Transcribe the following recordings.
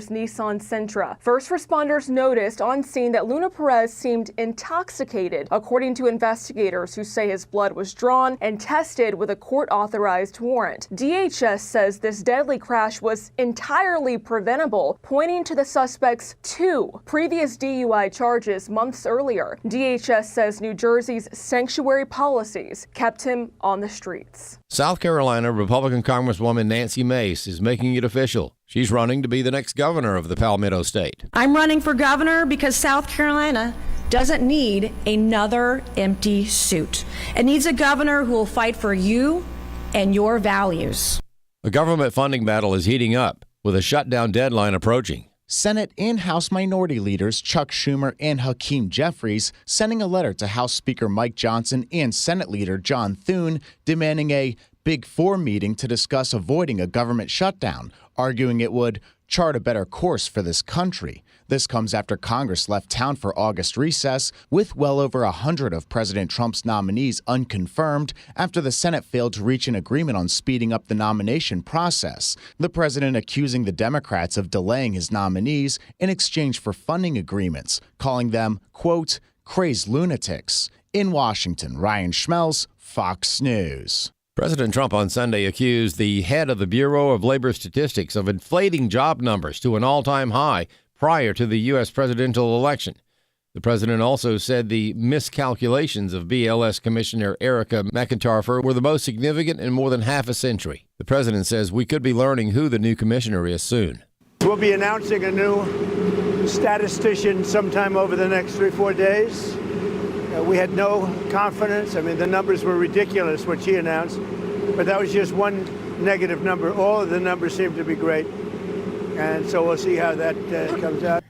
Nissan Sentra. First responders noticed on scene that Luna Perez seemed intoxicated, according to investigators who say his blood was drawn and tested with a court-authorized warrant. DHS says this deadly crash was entirely preventable, pointing to the suspect's 2 previous DUI charges months earlier. DHS says New Jersey's sanctuary policies kept him on the streets. South Carolina Republican Congresswoman Nancy Mace is making it official. She's running to be the next governor of the Palmetto State. I'm running for governor because South Carolina doesn't need another empty suit. It needs a governor who will fight for you and your values. The government funding battle is heating up, with a shutdown deadline approaching. Senate and House Minority Leaders Chuck Schumer and Hakeem Jeffries sending a letter to House Speaker Mike Johnson and Senate Leader John Thune demanding a Big Four meeting to discuss avoiding a government shutdown, arguing it would chart a better course for this country. This comes after Congress left town for August recess with well over 100 of President Trump's nominees unconfirmed after the Senate failed to reach an agreement on speeding up the nomination process. The president accusing the Democrats of delaying his nominees in exchange for funding agreements, calling them, quote, crazed lunatics. In Washington, Ryan Schmelz, Fox News. President Trump on Sunday accused the head of the Bureau of Labor Statistics of inflating job numbers to an all-time high prior to the U.S. presidential election. The president also said the miscalculations of BLS Commissioner Erica McIntyre were the most significant in more than half a century. The president says we could be learning who the new commissioner is soon. We'll be announcing a new statistician sometime over the next 3-4 days. We had no confidence. I mean, the numbers were ridiculous, what she announced, but that was just one negative number. All of the numbers seem to be great, and so we'll see how that comes out.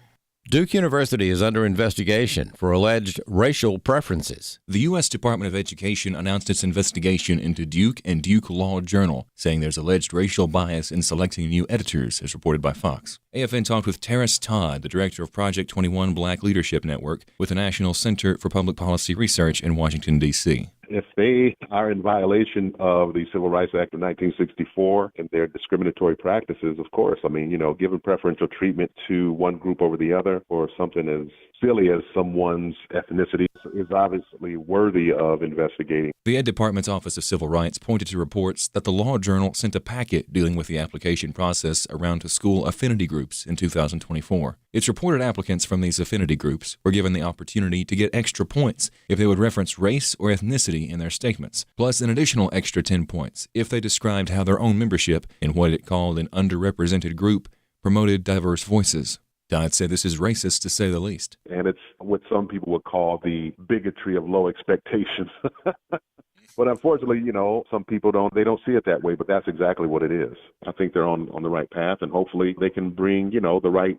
Duke University is under investigation for alleged racial preferences. The U.S. Department of Education announced its investigation into Duke and Duke Law Journal, saying there's alleged racial bias in selecting new editors, as reported by Fox. AFN talked with Terrace Todd, the director of Project 21 Black Leadership Network, with the National Center for Public Policy Research in Washington, D.C. If they are in violation of the Civil Rights Act of 1964 and their discriminatory practices, of course, I mean, giving preferential treatment to one group over the other or something as silly as someone's ethnicity is obviously worthy of investigating. The Ed Department's Office of Civil Rights pointed to reports that the Law Journal sent a packet dealing with the application process around to school affinity groups in 2024. It's reported applicants from these affinity groups were given the opportunity to get extra points if they would reference race or ethnicity in their statements, plus an additional extra 10 points if they described how their own membership in what it called an underrepresented group promoted diverse voices. Dodd said this is racist to say the least. And it's what some people would call the bigotry of low expectations. But unfortunately, some people don't see it that way, but that's exactly what it is. I think they're on the right path, and hopefully they can bring, the right,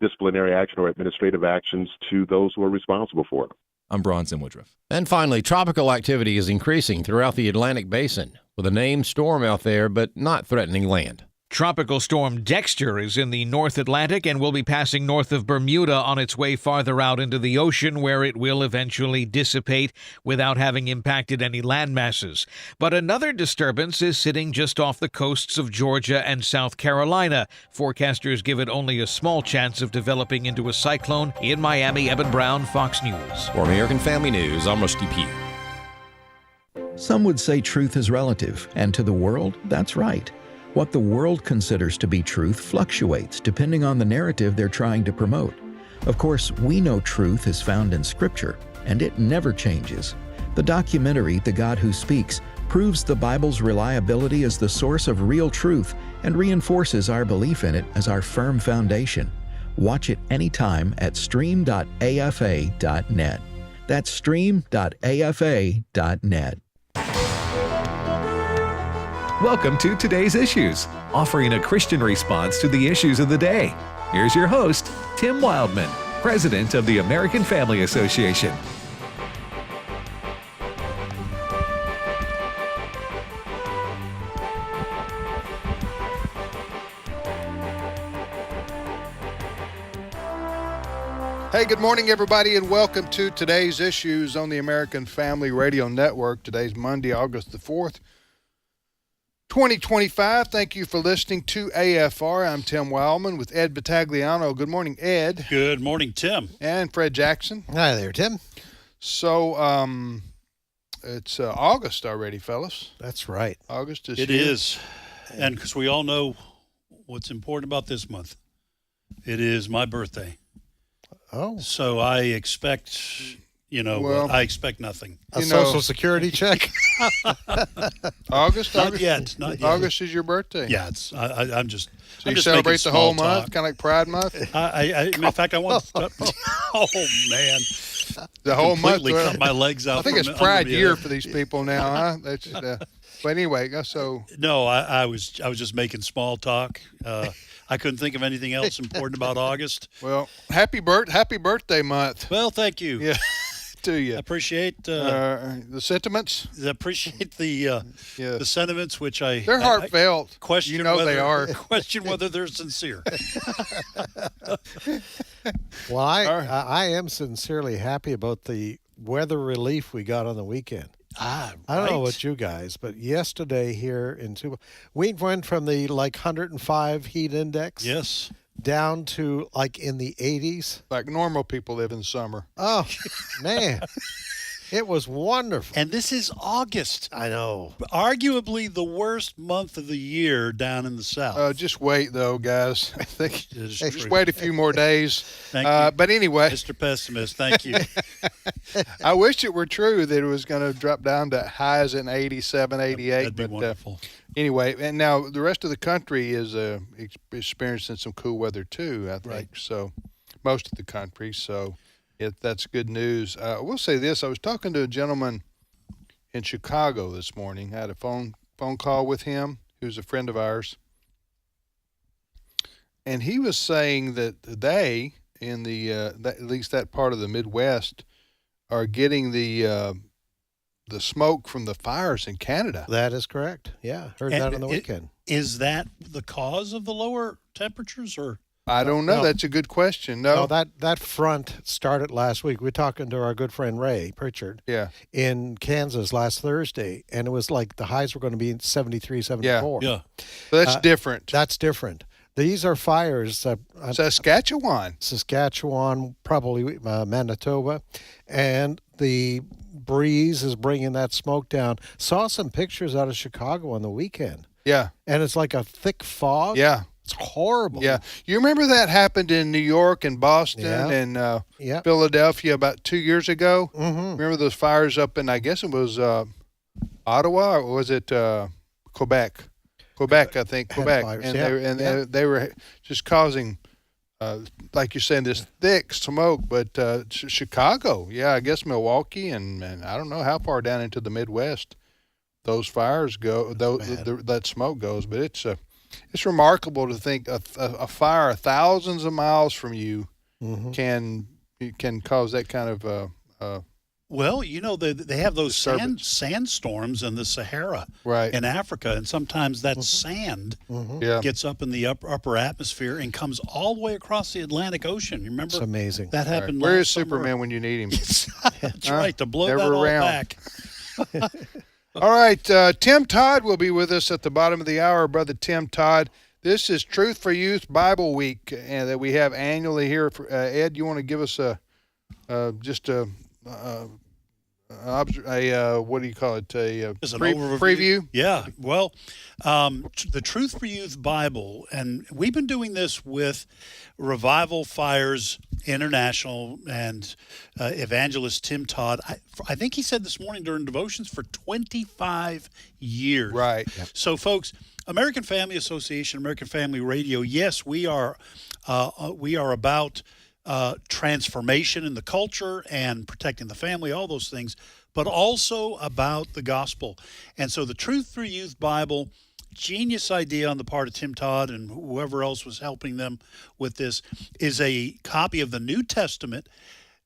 disciplinary action or administrative actions to those who are responsible for it. I'm Bronson Woodruff. And finally, tropical activity is increasing throughout the Atlantic Basin, with a named storm out there, but not threatening land. Tropical storm Dexter is in the North Atlantic and will be passing north of Bermuda on its way farther out into the ocean, where it will eventually dissipate without having impacted any land masses. But another disturbance is sitting just off the coasts of Georgia and South Carolina. Forecasters give it only a small chance of developing into a cyclone. In Miami, Evan Brown, Fox News. For American Family News, I'm Rusty Pugh. Some would say truth is relative, and to the world, that's right. What the world considers to be truth fluctuates depending on the narrative they're trying to promote. Of course, we know truth is found in Scripture, and it never changes. The documentary, The God Who Speaks, proves the Bible's reliability as the source of real truth and reinforces our belief in it as our firm foundation. Watch it anytime at stream.afa.net. That's stream.afa.net. Welcome to Today's Issues, offering a Christian response to the issues of the day. Here's your host, Tim Wildmon, President of the American Family Association. Hey, good morning, everybody, and welcome to Today's Issues on the American Family Radio Network. Today's Monday, August the 4th. 2025. Thank you for listening to AFR. I'm Tim Wildmon with Ed Battagliano. Good morning, Ed. Good morning, Tim. And Fred Jackson. Hi there, Tim. So, it's August already, fellas. That's right. August is It here. is. And because we all know what's important about this month, it is my birthday. Oh. So I expect, I expect nothing. A Social Security check? August? Not yet. August is your birthday. Yeah, I'm just. So I'm you just celebrate making the whole small month, talk. kind of like Pride Month? In fact, I want to. Oh, man. The whole month. Completely cut my legs out. I think it's Pride year for these people now, huh? That's, but anyway, so. No, I was just making small talk. I couldn't think of anything else important about August. Well, happy birthday month. Well, thank you. Yeah, to you. I appreciate the sentiments. I appreciate the sentiments, which they're heartfelt. Question they are. Question whether they're sincere. Well, I am sincerely happy about the weather relief we got on the weekend. I don't know about you guys, but yesterday here in Tuba, we went from the 105 heat index down to in the 80s. Like normal people live in summer. Oh, man. It was wonderful. And this is August. I know. Arguably the worst month of the year down in the South. Just wait, though, guys. I think just true. wait a few more days. Thank you. But anyway. Mr. Pessimist, thank you. I wish it were true that it was going to drop down to highs in 87, 88. That'd be wonderful. Anyway, and now the rest of the country is experiencing some cool weather, too, I think. Right. So most of the country, so that's good news. I will say this. I was talking to a gentleman in Chicago this morning. I had a phone call with him, who's a friend of ours. And he was saying that they, in the at least that part of the Midwest, are getting the smoke from the fires in Canada. That is correct. Yeah, heard that on the weekend. Is that the cause of the lower temperatures, or? I don't know. No. That's a good question. No, that front started last week. We're talking to our good friend Ray Pritchard in Kansas last Thursday, and it was like the highs were going to be 73, 74. Yeah. So that's different. That's different. These are fires. Saskatchewan, probably Manitoba, and the breeze is bringing that smoke down. Saw some pictures out of Chicago on the weekend. Yeah. And it's like a thick fog. Yeah. It's horrible. Yeah. You remember that happened in New York and Boston and Philadelphia about 2 years ago? Mm-hmm. Remember those fires up in, I guess it was Ottawa, or was it Quebec? Quebec, I think. Quebec. Fires, and they were just causing, like you're saying, this thick smoke. But Chicago, I guess Milwaukee, and I don't know how far down into the Midwest those fires go, that smoke goes. But it's remarkable to think a fire thousands of miles from you can cause that kind of well, they have those sandstorms in the Sahara in Africa, and sometimes that sand gets up in the upper atmosphere and comes all the way across the Atlantic Ocean. You remember? It's amazing. That happened Where is last summer. Superman when you need him? That's right, to blow that all back. All right, Tim Todd will be with us at the bottom of the hour. Brother Tim Todd. This is Truth for Youth Bible Week that we have annually here. Ed, you want to give us what do you call it? Just an overview. Preview? Yeah. Well, the Truth for Youth Bible, and we've been doing this with Revival Fires International and evangelist Tim Todd. I think he said this morning during devotions for 25 years. Right. Yep. So, folks, American Family Association, American Family Radio, yes, we are about transformation in the culture and protecting the family, all those things, but also about the gospel. And so the Truth for Youth Bible, genius idea on the part of Tim Todd and whoever else was helping them with this, is a copy of the New Testament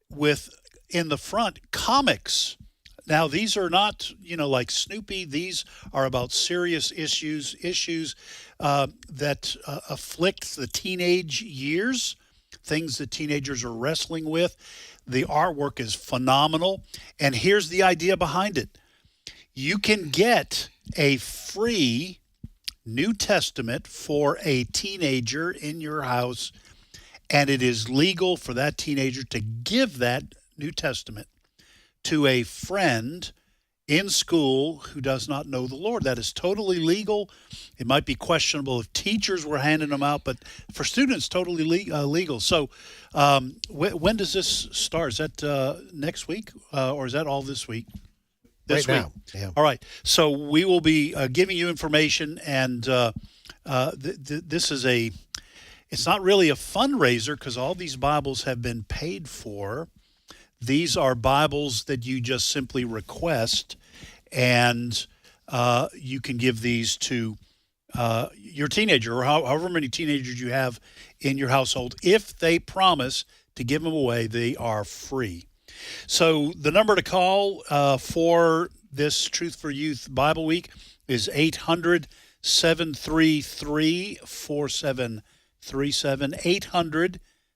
with, in the front, comics. Now, these are not, like Snoopy. These are about serious issues that afflict the teenage years, things that teenagers are wrestling with. The artwork is phenomenal. And here's the idea behind it. You can get a free New Testament for a teenager in your house, and it is legal for that teenager to give that New Testament to a friend in school who does not know the Lord. That is totally legal. It might be questionable if teachers were handing them out, but for students, totally legal. So when does this start? Is that next week or is that all this week? This right week. Now. Yeah. All right. So we will be giving you information, and this is it's not really a fundraiser because all these Bibles have been paid for. These are Bibles that you just simply request, and you can give these to your teenager or however many teenagers you have in your household. If they promise to give them away, they are free. So the number to call for this Truth for Youth Bible Week is 800-733-4737,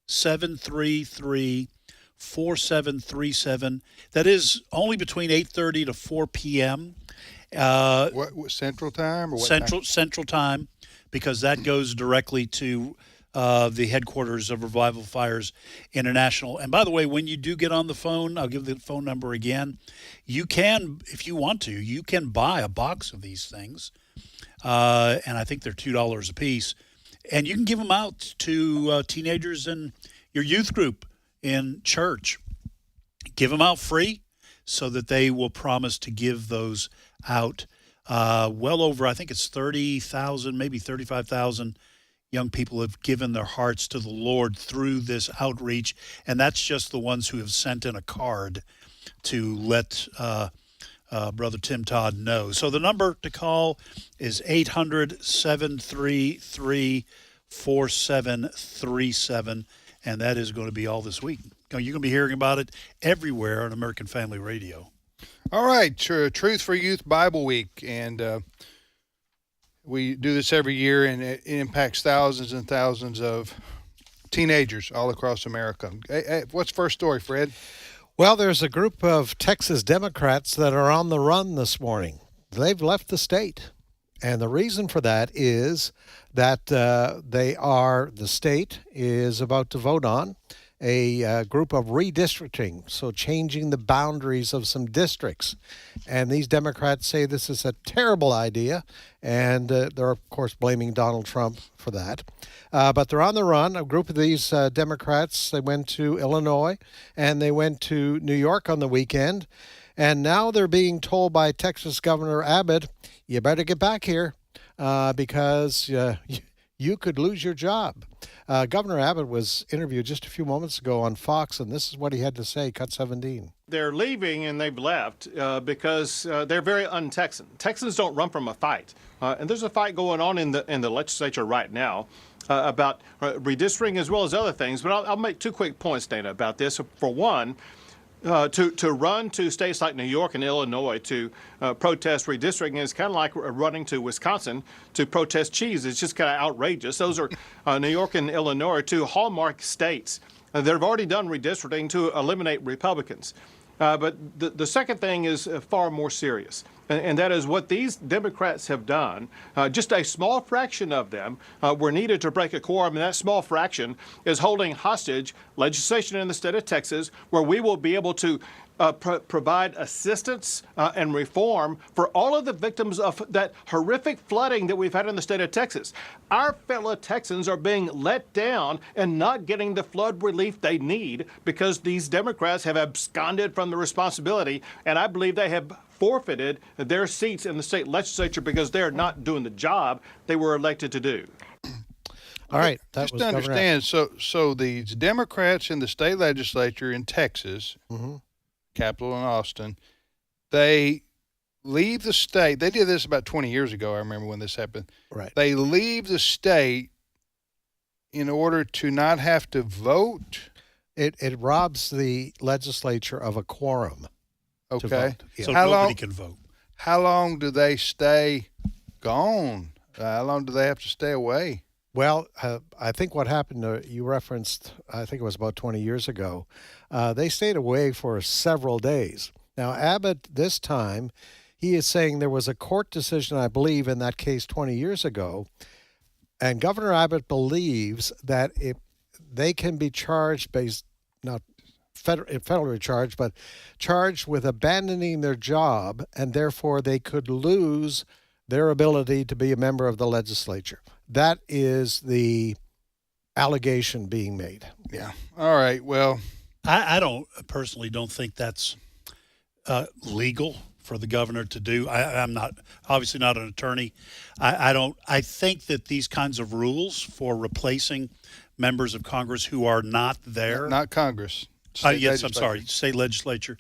800-733-4737. That is only between 8:30 to 4 p.m. What Central Time? Or what Central Time, because that goes directly to the headquarters of Revival Fires International. And by the way, when you do get on the phone, I'll give the phone number again. You can, if you want to, you can buy a box of these things, and I think they're $2 a piece. And you can give them out to teenagers in your youth group in church. Give them out free so that they will promise to give those out. Well over, I think it's 30,000, maybe 35,000 young people have given their hearts to the Lord through this outreach. And that's just the ones who have sent in a card to let Brother Tim Todd know. So the number to call is 800-733-4737, and that is going to be all this week. You're going to be hearing about it everywhere on American Family Radio. All right, Truth for Youth Bible Week, and we do this every year, and it impacts thousands and thousands of teenagers all across America. Hey, what's the first story, Fred? Well, there's a group of Texas Democrats that are on the run this morning. They've left the state. And the reason for that is that the state is about to vote on a group of redistricting, so changing the boundaries of some districts. And these Democrats say this is a terrible idea, and they're, of course, blaming Donald Trump for that. But they're on the run. A group of these Democrats, they went to Illinois, and they went to New York on the weekend, and now they're being told by Texas Governor Abbott, you better get back here because you could lose your job. Governor Abbott was interviewed just a few moments ago on Fox, and this is what he had to say, cut 17. They're leaving and they've left because they're very un-Texan. Texans don't run from a fight. And there's a fight going on in the legislature right now about redistricting as well as other things. But I'll make two quick points, Dana, about this. For one, to run to states like New York and Illinois to protest redistricting is kind of like running to Wisconsin to protest cheese. It's just kind of outrageous. Those are New York and Illinois are two hallmark states that have already done redistricting to eliminate Republicans. But the second thing is far more serious, and that is what these Democrats have done. Just a small fraction of them were needed to break a quorum, and that small fraction is holding hostage legislation in the state of Texas where we will be able to provide assistance and reform for all of the victims of that horrific flooding that we've had in the state of Texas. Our fellow Texans are being let down and not getting the flood relief they need because these Democrats have absconded from the responsibility, and I believe they have forfeited their seats in the state legislature because they're not doing the job they were elected to do. All right. Just to understand, so these Democrats in the state legislature in Texas, capital in Austin, they leave the state. They did this about 20 years ago. I remember when this happened. Right. They leave the state in order to not have to vote. It robs the legislature of a quorum. Okay. Yeah. So nobody can vote. How long do they stay gone? How long do they have to stay away? Well, I think what happened, you referenced, I think it was about 20 years ago, they stayed away for several days. Now, Abbott, this time, he is saying there was a court decision, I believe, in that case 20 years ago, and Governor Abbott believes that if they can be charged based, not federally charged, but charged with abandoning their job, and therefore they could lose their ability to be a member of the legislature. That is the allegation being made. Yeah. All right. Well, I don't think that's legal for the governor to do. I'm not obviously not an attorney. I think that these kinds of rules for replacing members of Congress who are not there, not Congress. Yes, I'm sorry, state legislature.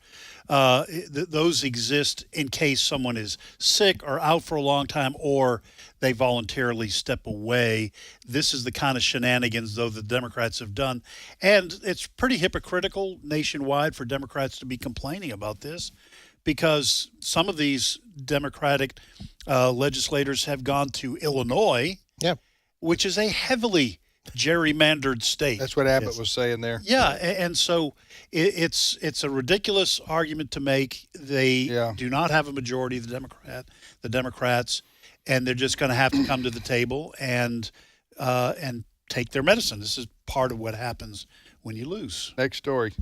Those exist in case someone is sick or out for a long time, or they voluntarily step away. This is the kind of shenanigans, though, the Democrats have done. And it's pretty hypocritical nationwide for Democrats to be complaining about this, because some of these Democratic legislators have gone to Illinois, which is a heavily gerrymandered state. That's what Abbott was saying there. Yeah, and so it's a ridiculous argument to make. They do not have a majority of the Democrats, and they're just going to have to come to the table and take their medicine. This is part of what happens when you lose. Next story.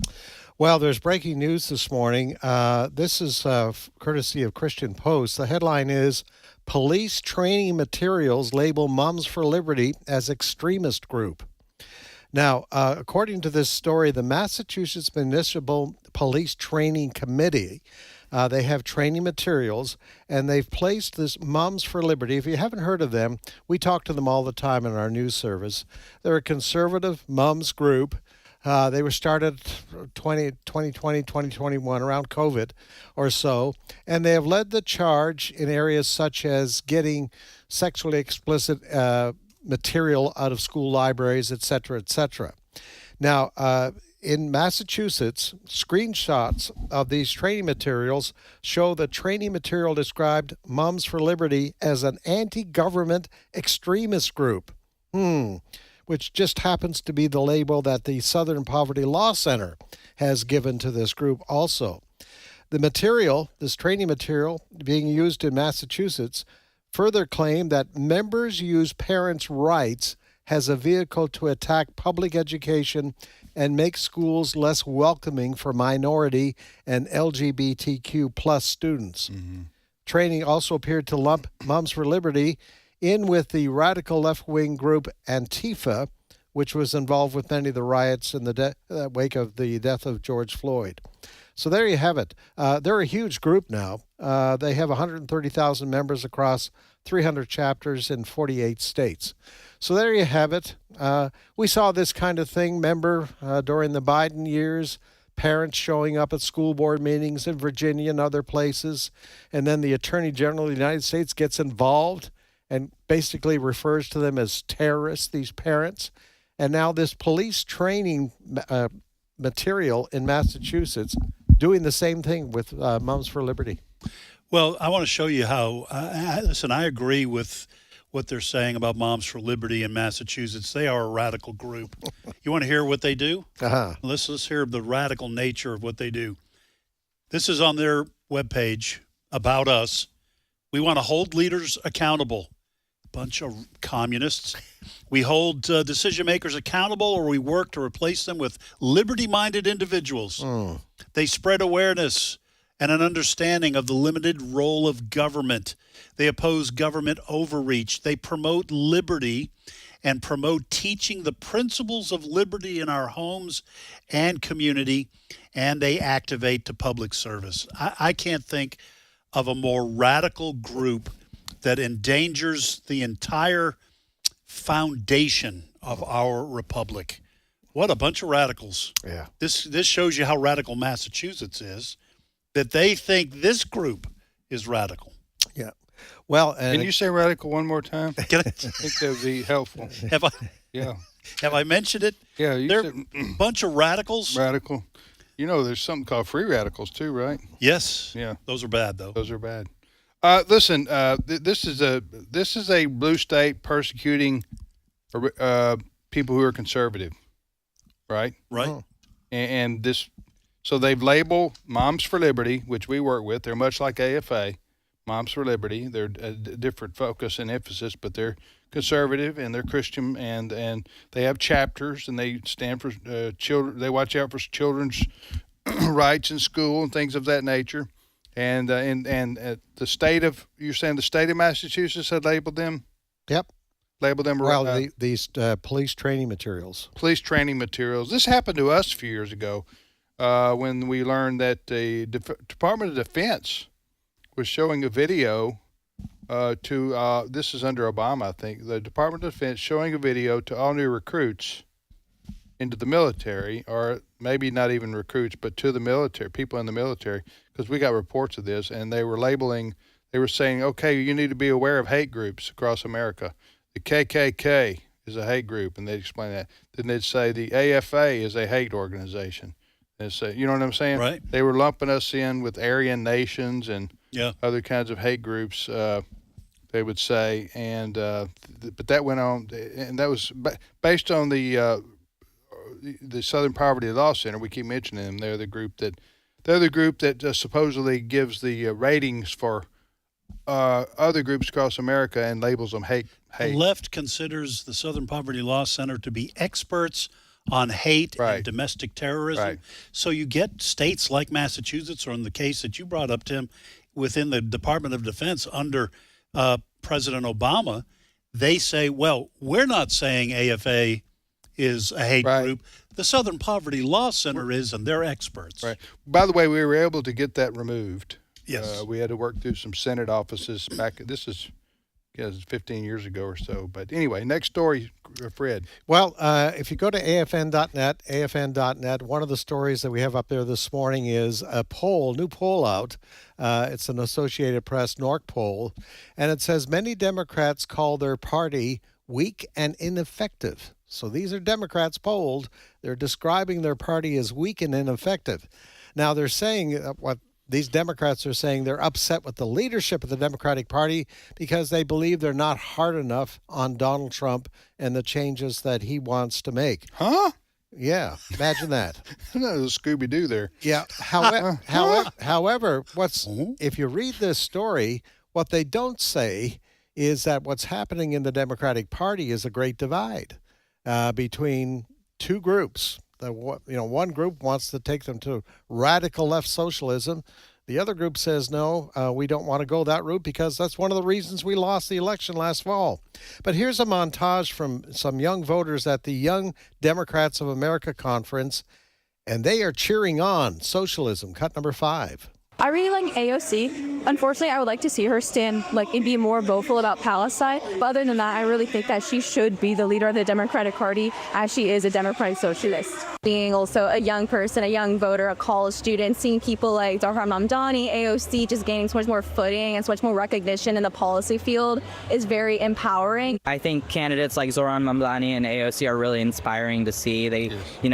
Well, there's breaking news this morning. This is courtesy of Christian Post. The headline is, Police Training Materials Label Moms for Liberty as Extremist Group. Now, according to this story, the Massachusetts Municipal Police Training Committee, they have training materials, and they've placed this Moms for Liberty. If you haven't heard of them, we talk to them all the time in our news service. They're a conservative moms group. They were started 2020, 2021, around COVID or so, and they have led the charge in areas such as getting sexually explicit material out of school libraries, et cetera, et cetera. Now, in Massachusetts, screenshots of these training materials show the training material described Moms for Liberty as an anti-government extremist group. Which just happens to be the label that the Southern Poverty Law Center has given to this group also. The material, this training material being used in Massachusetts, further claim that members use parents' rights as a vehicle to attack public education and make schools less welcoming for minority and LGBTQ plus students. Training also appeared to lump Moms for Liberty in with the radical left-wing group Antifa, which was involved with many of the riots in the wake of the death of George Floyd. So there you have it. They're a huge group now. They have 130,000 members across 300 chapters in 48 states. So there you have it. We saw this kind of thing, during the Biden years, parents showing up at school board meetings in Virginia and other places, and then the Attorney General of the United States gets involved and basically refers to them as terrorists, these parents. And now this police training material in Massachusetts doing the same thing with Moms for Liberty. Well, I want to show you how, listen, I agree with what they're saying about Moms for Liberty in Massachusetts. They are a radical group. You want to hear what they do? Let's hear the radical nature of what they do. This is on their webpage, About Us. We want to hold leaders accountable. Bunch of communists. We hold decision makers accountable, or we work to replace them with liberty-minded individuals. They spread awareness and an understanding of the limited role of government. They oppose government overreach. They promote liberty and promote teaching the principles of liberty in our homes and community, and they activate to public service. I can't think of a more radical group that endangers the entire foundation of our republic. What a bunch of radicals. Yeah. This shows you how radical Massachusetts is, that they think this group is radical. Yeah. Well, can you say radical one more time? I think that would be helpful. Have I mentioned it? Yeah. They're a bunch of radicals. Radical. You know, there's something called free radicals too, right? Yes. Yeah. Those are bad, though. Those are bad. Listen, this is a blue state persecuting people who are conservative, right? Right. And this, so they've labeled Moms for Liberty, which we work with. They're much like AFA, Moms for Liberty. They're a different focus and emphasis, but they're conservative and they're Christian, and they have chapters, and they stand for children. They watch out for children's rights in school and things of that nature. And the state of, you're saying the state of Massachusetts had labeled them? Yep. Labeled them. Well, these police training materials. Police training materials. This happened to us a few years ago when we learned that the Department of Defense was showing a video this is under Obama, I think, the Department of Defense showing a video to all new recruits into the military, or maybe not even recruits, but to the military, people in the military, because we got reports of this, and they were saying, okay, you need to be aware of hate groups across America. The KKK is a hate group, and they'd explain that. Then they'd say the AFA is a hate organization. And so, you know what I'm saying? Right. They were lumping us in with Aryan nations and yeah. other kinds of hate groups, they would say. And but that went on, and that was based on the Southern Poverty Law Center. We keep mentioning them. They're the group that supposedly gives the ratings for other groups across America and labels them hate. The left considers the Southern Poverty Law Center to be experts on hate and domestic terrorism. Right. So you get states like Massachusetts, or in the case that you brought up, Tim, within the Department of Defense under President Obama, they say, well, we're not saying AFA is a hate group. The Southern Poverty Law Center is, and they're experts. Right. By the way, we were able to get that removed. Yes. We had to work through some Senate offices back. This is 15 years ago or so. But anyway, next story, Fred. Well, if you go to afn.net, one of the stories that we have up there this morning is a new poll out. It's an Associated Press NORC poll, and it says many Democrats call their party weak and ineffective. So these are Democrats polled. They're describing their party as weak and ineffective. Now, they're saying what these Democrats are saying, they're upset with the leadership of the Democratic Party because they believe they're not hard enough on Donald Trump and the changes that he wants to make. Huh? Yeah, imagine that. There's a Scooby-Doo there. Yeah. However, if you read this story, what they don't say is that what's happening in the Democratic Party is a great divide between two groups. One group wants to take them to radical left socialism. The other group says, no, we don't want to go that route because that's one of the reasons we lost the election last fall. But here's a montage from some young voters at the Young Democrats of America conference, and they are cheering on socialism. Cut number 5. I really like AOC. Unfortunately, I would like to see her stand and be more vocal about Palestine. But other than that, I really think that she should be the leader of the Democratic Party, as she is a Democratic socialist. Being also a young person, a young voter, a college student, seeing people like Zohran Mamdani, AOC just gaining so much more footing and so much more recognition in the policy field is very empowering. I think candidates like Zohran Mamdani and AOC are really inspiring to see.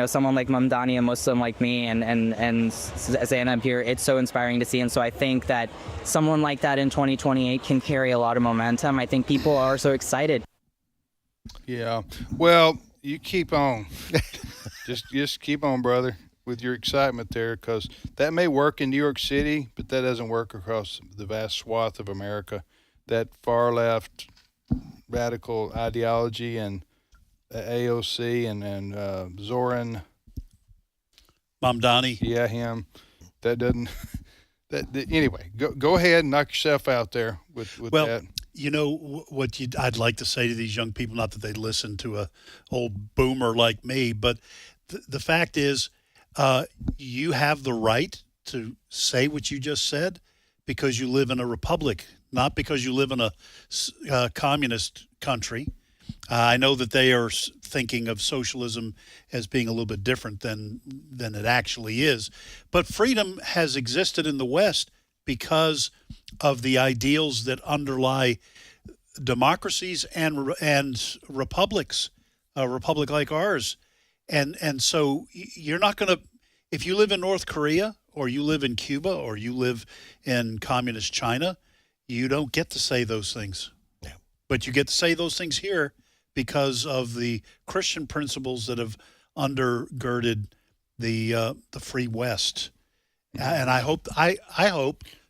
Someone like Mamdani, a Muslim like me, and Zainab here, it's so inspiring to see. And so I think that someone like that in 2028 can carry a lot of momentum. I think people are so excited. Yeah. Well, you keep on. just keep on, brother, with your excitement there, because that may work in New York City, but that doesn't work across the vast swath of America. That far left radical ideology and AOC and Zoran Mamdani. Yeah, him. That doesn't. Anyway, go ahead and knock yourself out there with that. You know what I'd like to say to these young people, not that they listen to a old boomer like me, but the fact is you have the right to say what you just said because you live in a republic, not because you live in a communist country. I know that they are thinking of socialism as being a little bit different than it actually is. But freedom has existed in the West because of the ideals that underlie democracies and republics, a republic like ours. And so you're not going to, if you live in North Korea or you live in Cuba or you live in communist China, you don't get to say those things. Yeah. But you get to say those things here because of the Christian principles that have undergirded the free West. And I hope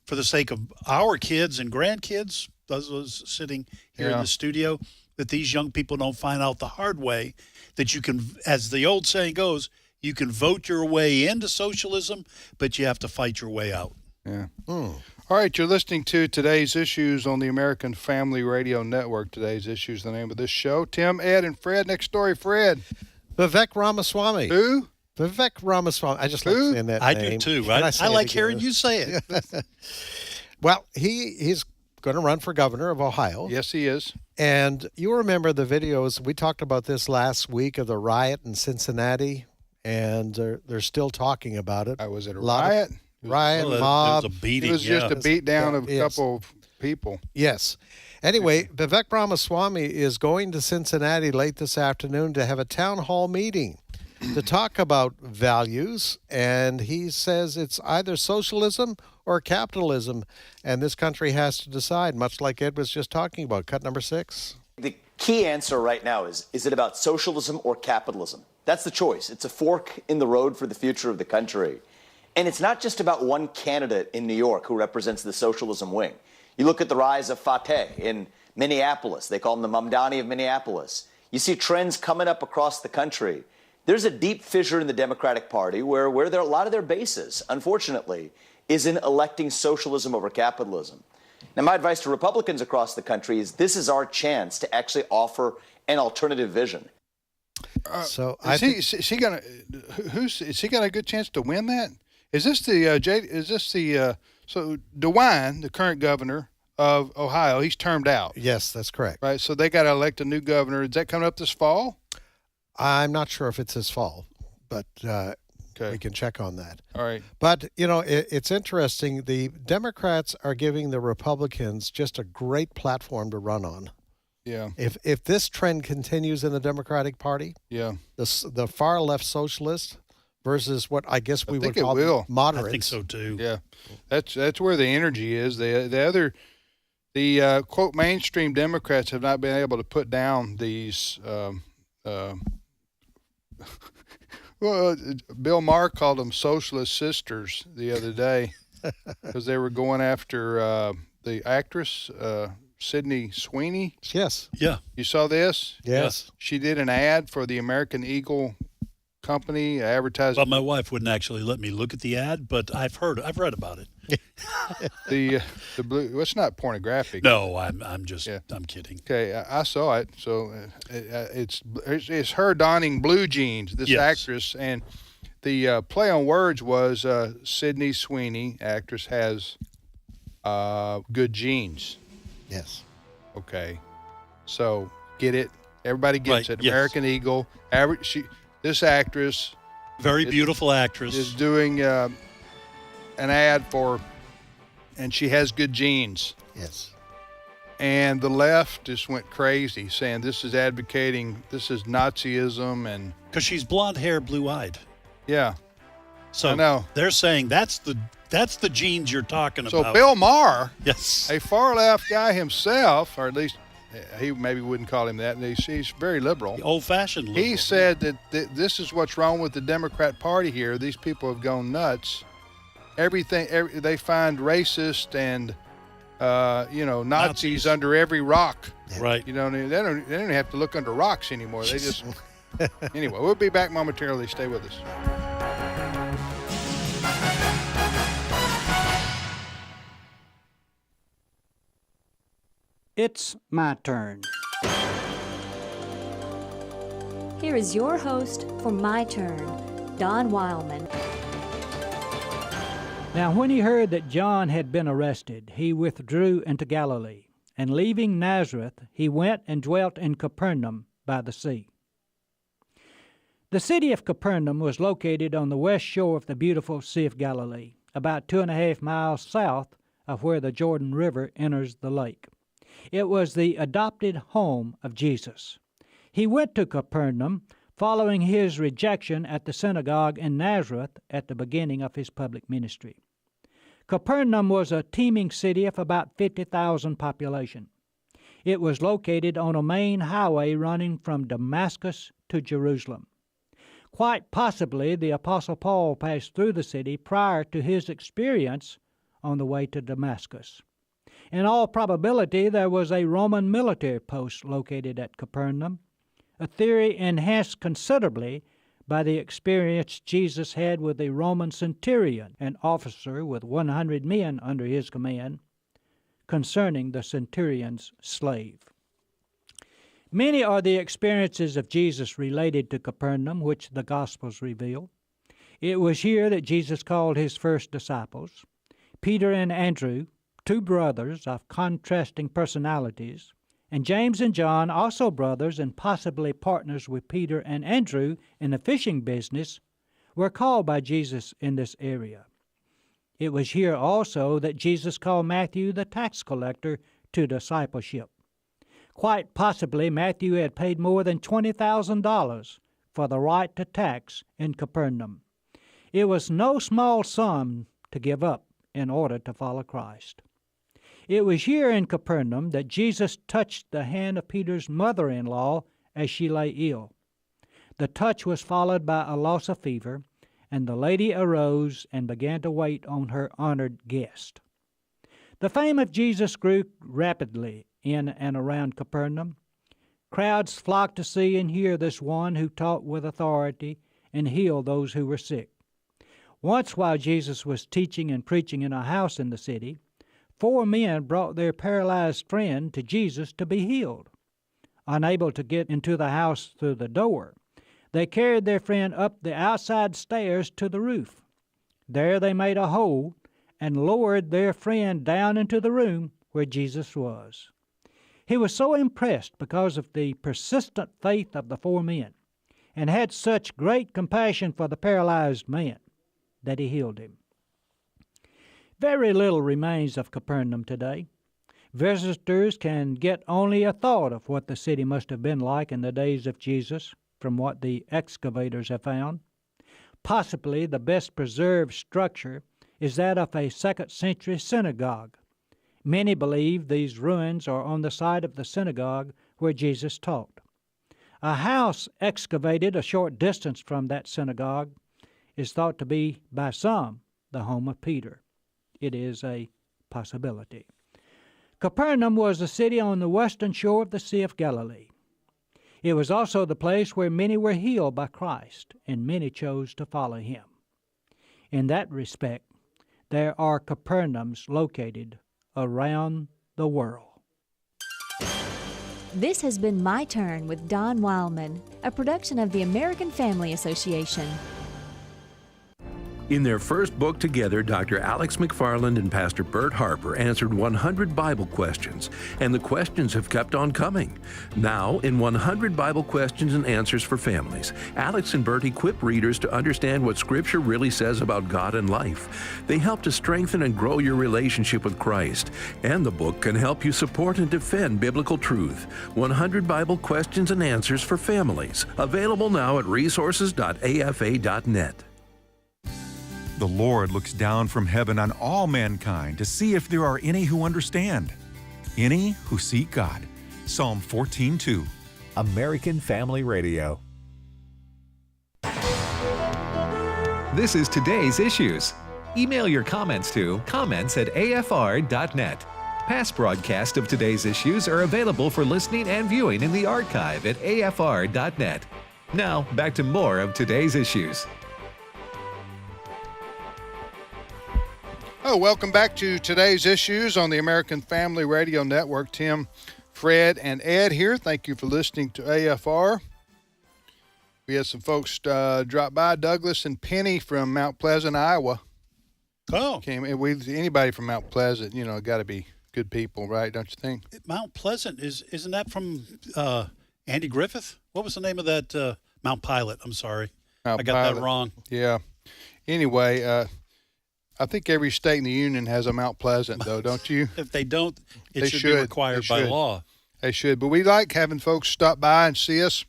for the sake of our kids and grandkids, those sitting here in the studio, that these young people don't find out the hard way that you can, as the old saying goes, you can vote your way into socialism, but you have to fight your way out. Yeah. All right, you're listening to Today's Issues on the American Family Radio Network. Today's Issues, the name of this show. Tim, Ed, and Fred. Next story, Fred. Vivek Ramaswamy. Who? Vivek Ramaswamy. I just like saying that name. I do too. I like hearing you say it. Well, he's going to run for governor of Ohio. Yes, he is. And you remember the videos, we talked about this last week, of the riot in Cincinnati, and they're still talking about it. Was it a riot? Riot, mob. It was a beating. It was just a beat down of a couple of people. Yes. Anyway, Vivek Ramaswamy is going to Cincinnati late this afternoon to have a town hall meeting to talk about values, and he says it's either socialism or capitalism, and this country has to decide, much like Ed was just talking about. Cut number 6. The key answer right now is it about socialism or capitalism? That's the choice. It's a fork in the road for the future of the country. And it's not just about one candidate in New York who represents the socialism wing. You look at the rise of Fateh in Minneapolis. They call him the Mamdani of Minneapolis. You see trends coming up across the country. There's a deep fissure in the Democratic Party where there are a lot of their bases, unfortunately, is in electing socialism over capitalism. Now, my advice to Republicans across the country is this is our chance to actually offer an alternative vision. So is he got a good chance to win that? Is this the so DeWine, the current governor of Ohio, he's termed out? Yes, that's correct. Right, so they got to elect a new governor. Is that coming up this fall? I'm not sure if it's this fall, but we can check on that. All right. But, it's interesting. The Democrats are giving the Republicans just a great platform to run on. Yeah. If this trend continues in the Democratic Party, the far left socialists versus what I guess we would call the moderates. I think so too. Yeah, that's where the energy is. The quote mainstream Democrats have not been able to put down these. Well, Bill Maher called them socialist sisters the other day because they were going after the actress Sydney Sweeney. Yes. Yeah. You saw this? Yes. She did an ad for the American Eagle company advertising. Well, my wife wouldn't actually let me look at the ad, but I've read about it. the blue. Well, it's not pornographic. No, I'm kidding. Okay, I saw it. So it's her donning blue jeans. This actress, and the play on words was Sydney Sweeney, actress, has good jeans. Yes. Okay, so get it. Everybody gets it. Yes. American Eagle. This actress, very beautiful actress, is doing an ad for, and she has good jeans. Yes. And the left just went crazy, saying this is Nazism, and because she's blonde hair, blue eyed. Yeah. So I know. They're saying that's the jeans you're talking so about. Bill Maher, yes, a far left guy himself, or at least he maybe wouldn't call him that. He's very liberal. Old-fashioned liberal. He said that this is what's wrong with the Democrat Party here. These people have gone nuts. Everything they find racist and Nazis under every rock. Right. They don't even have to look under rocks anymore. They just anyway. We'll be back momentarily. Stay with us. It's my turn. Here is your host for My Turn, Don Wildmon. Now, when he heard that John had been arrested, he withdrew into Galilee, and leaving Nazareth, he went and dwelt in Capernaum by the sea. The city of Capernaum was located on the west shore of the beautiful Sea of Galilee, about 2.5 miles south of where the Jordan River enters the lake. It was the adopted home of Jesus. He went to Capernaum following his rejection at the synagogue in Nazareth at the beginning of his public ministry. Capernaum was a teeming city of about 50,000 population. It was located on a main highway running from Damascus to Jerusalem. Quite possibly the Apostle Paul passed through the city prior to his experience on the way to Damascus. In all probability, there was a Roman military post located at Capernaum, a theory enhanced considerably by the experience Jesus had with a Roman centurion, an officer with 100 men under his command, concerning the centurion's slave. Many are the experiences of Jesus related to Capernaum, which the Gospels reveal. It was here that Jesus called his first disciples, Peter and Andrew, two brothers of contrasting personalities, and James and John, also brothers and possibly partners with Peter and Andrew in the fishing business, were called by Jesus in this area. It was here also that Jesus called Matthew the tax collector to discipleship. Quite possibly Matthew had paid more than $20,000 for the right to tax in Capernaum. It was no small sum to give up in order to follow Christ. It was here in Capernaum that Jesus touched the hand of Peter's mother-in-law as she lay ill. The touch was followed by a loss of fever, and the lady arose and began to wait on her honored guest. The fame of Jesus grew rapidly in and around Capernaum. Crowds flocked to see and hear this one who taught with authority and healed those who were sick. Once, while Jesus was teaching and preaching in a house in the city, 4 men brought their paralyzed friend to Jesus to be healed. Unable to get into the house through the door, they carried their friend up the outside stairs to the roof. There they made a hole and lowered their friend down into the room where Jesus was. He was so impressed because of the persistent faith of the 4 men and had such great compassion for the paralyzed man that he healed him. Very little remains of Capernaum today. Visitors can get only a thought of what the city must have been like in the days of Jesus from what the excavators have found. Possibly the best preserved structure is that of a 2nd century synagogue. Many believe these ruins are on the site of the synagogue where Jesus taught. A house excavated a short distance from that synagogue is thought to be, by some, the home of Peter. It is a possibility. Capernaum was a city on the western shore of the Sea of Galilee. It was also the place where many were healed by Christ, and many chose to follow him. In that respect, there are Capernaums located around the world. This has been My Turn with Don Wildmon, a production of the American Family Association. In their first book together, Dr. Alex McFarland and Pastor Bert Harper answered 100 Bible questions, and the questions have kept on coming. Now, in 100 Bible Questions and Answers for Families, Alex and Bert equip readers to understand what Scripture really says about God and life. They help to strengthen and grow your relationship with Christ, and the book can help you support and defend biblical truth. 100 Bible Questions and Answers for Families, available now at resources.afa.net. The Lord looks down from heaven on all mankind to see if there are any who understand, any who seek God. Psalm 14:2. American Family Radio. This is today's issues. Email your comments to comments@afr.net. Past broadcasts of today's issues are available for listening and viewing in the archive at afr.net. Now, back to more of today's issues. Oh, welcome back to today's issues on the American Family Radio Network. Tim, Fred, and Ed here. Thank you for listening to AFR. We had some folks drop by. Douglas and Penny from Mount Pleasant, Iowa. Oh. Anybody from Mount Pleasant, got to be good people, right? Don't you think? Mount Pleasant, isn't that from Andy Griffith? What was the name of that? Mount Pilot, I'm sorry. I got that wrong. Yeah. Anyway, I think every state in the union has a Mount Pleasant, though, don't you? If they don't, it should be required by law. They should, but we like having folks stop by and see us.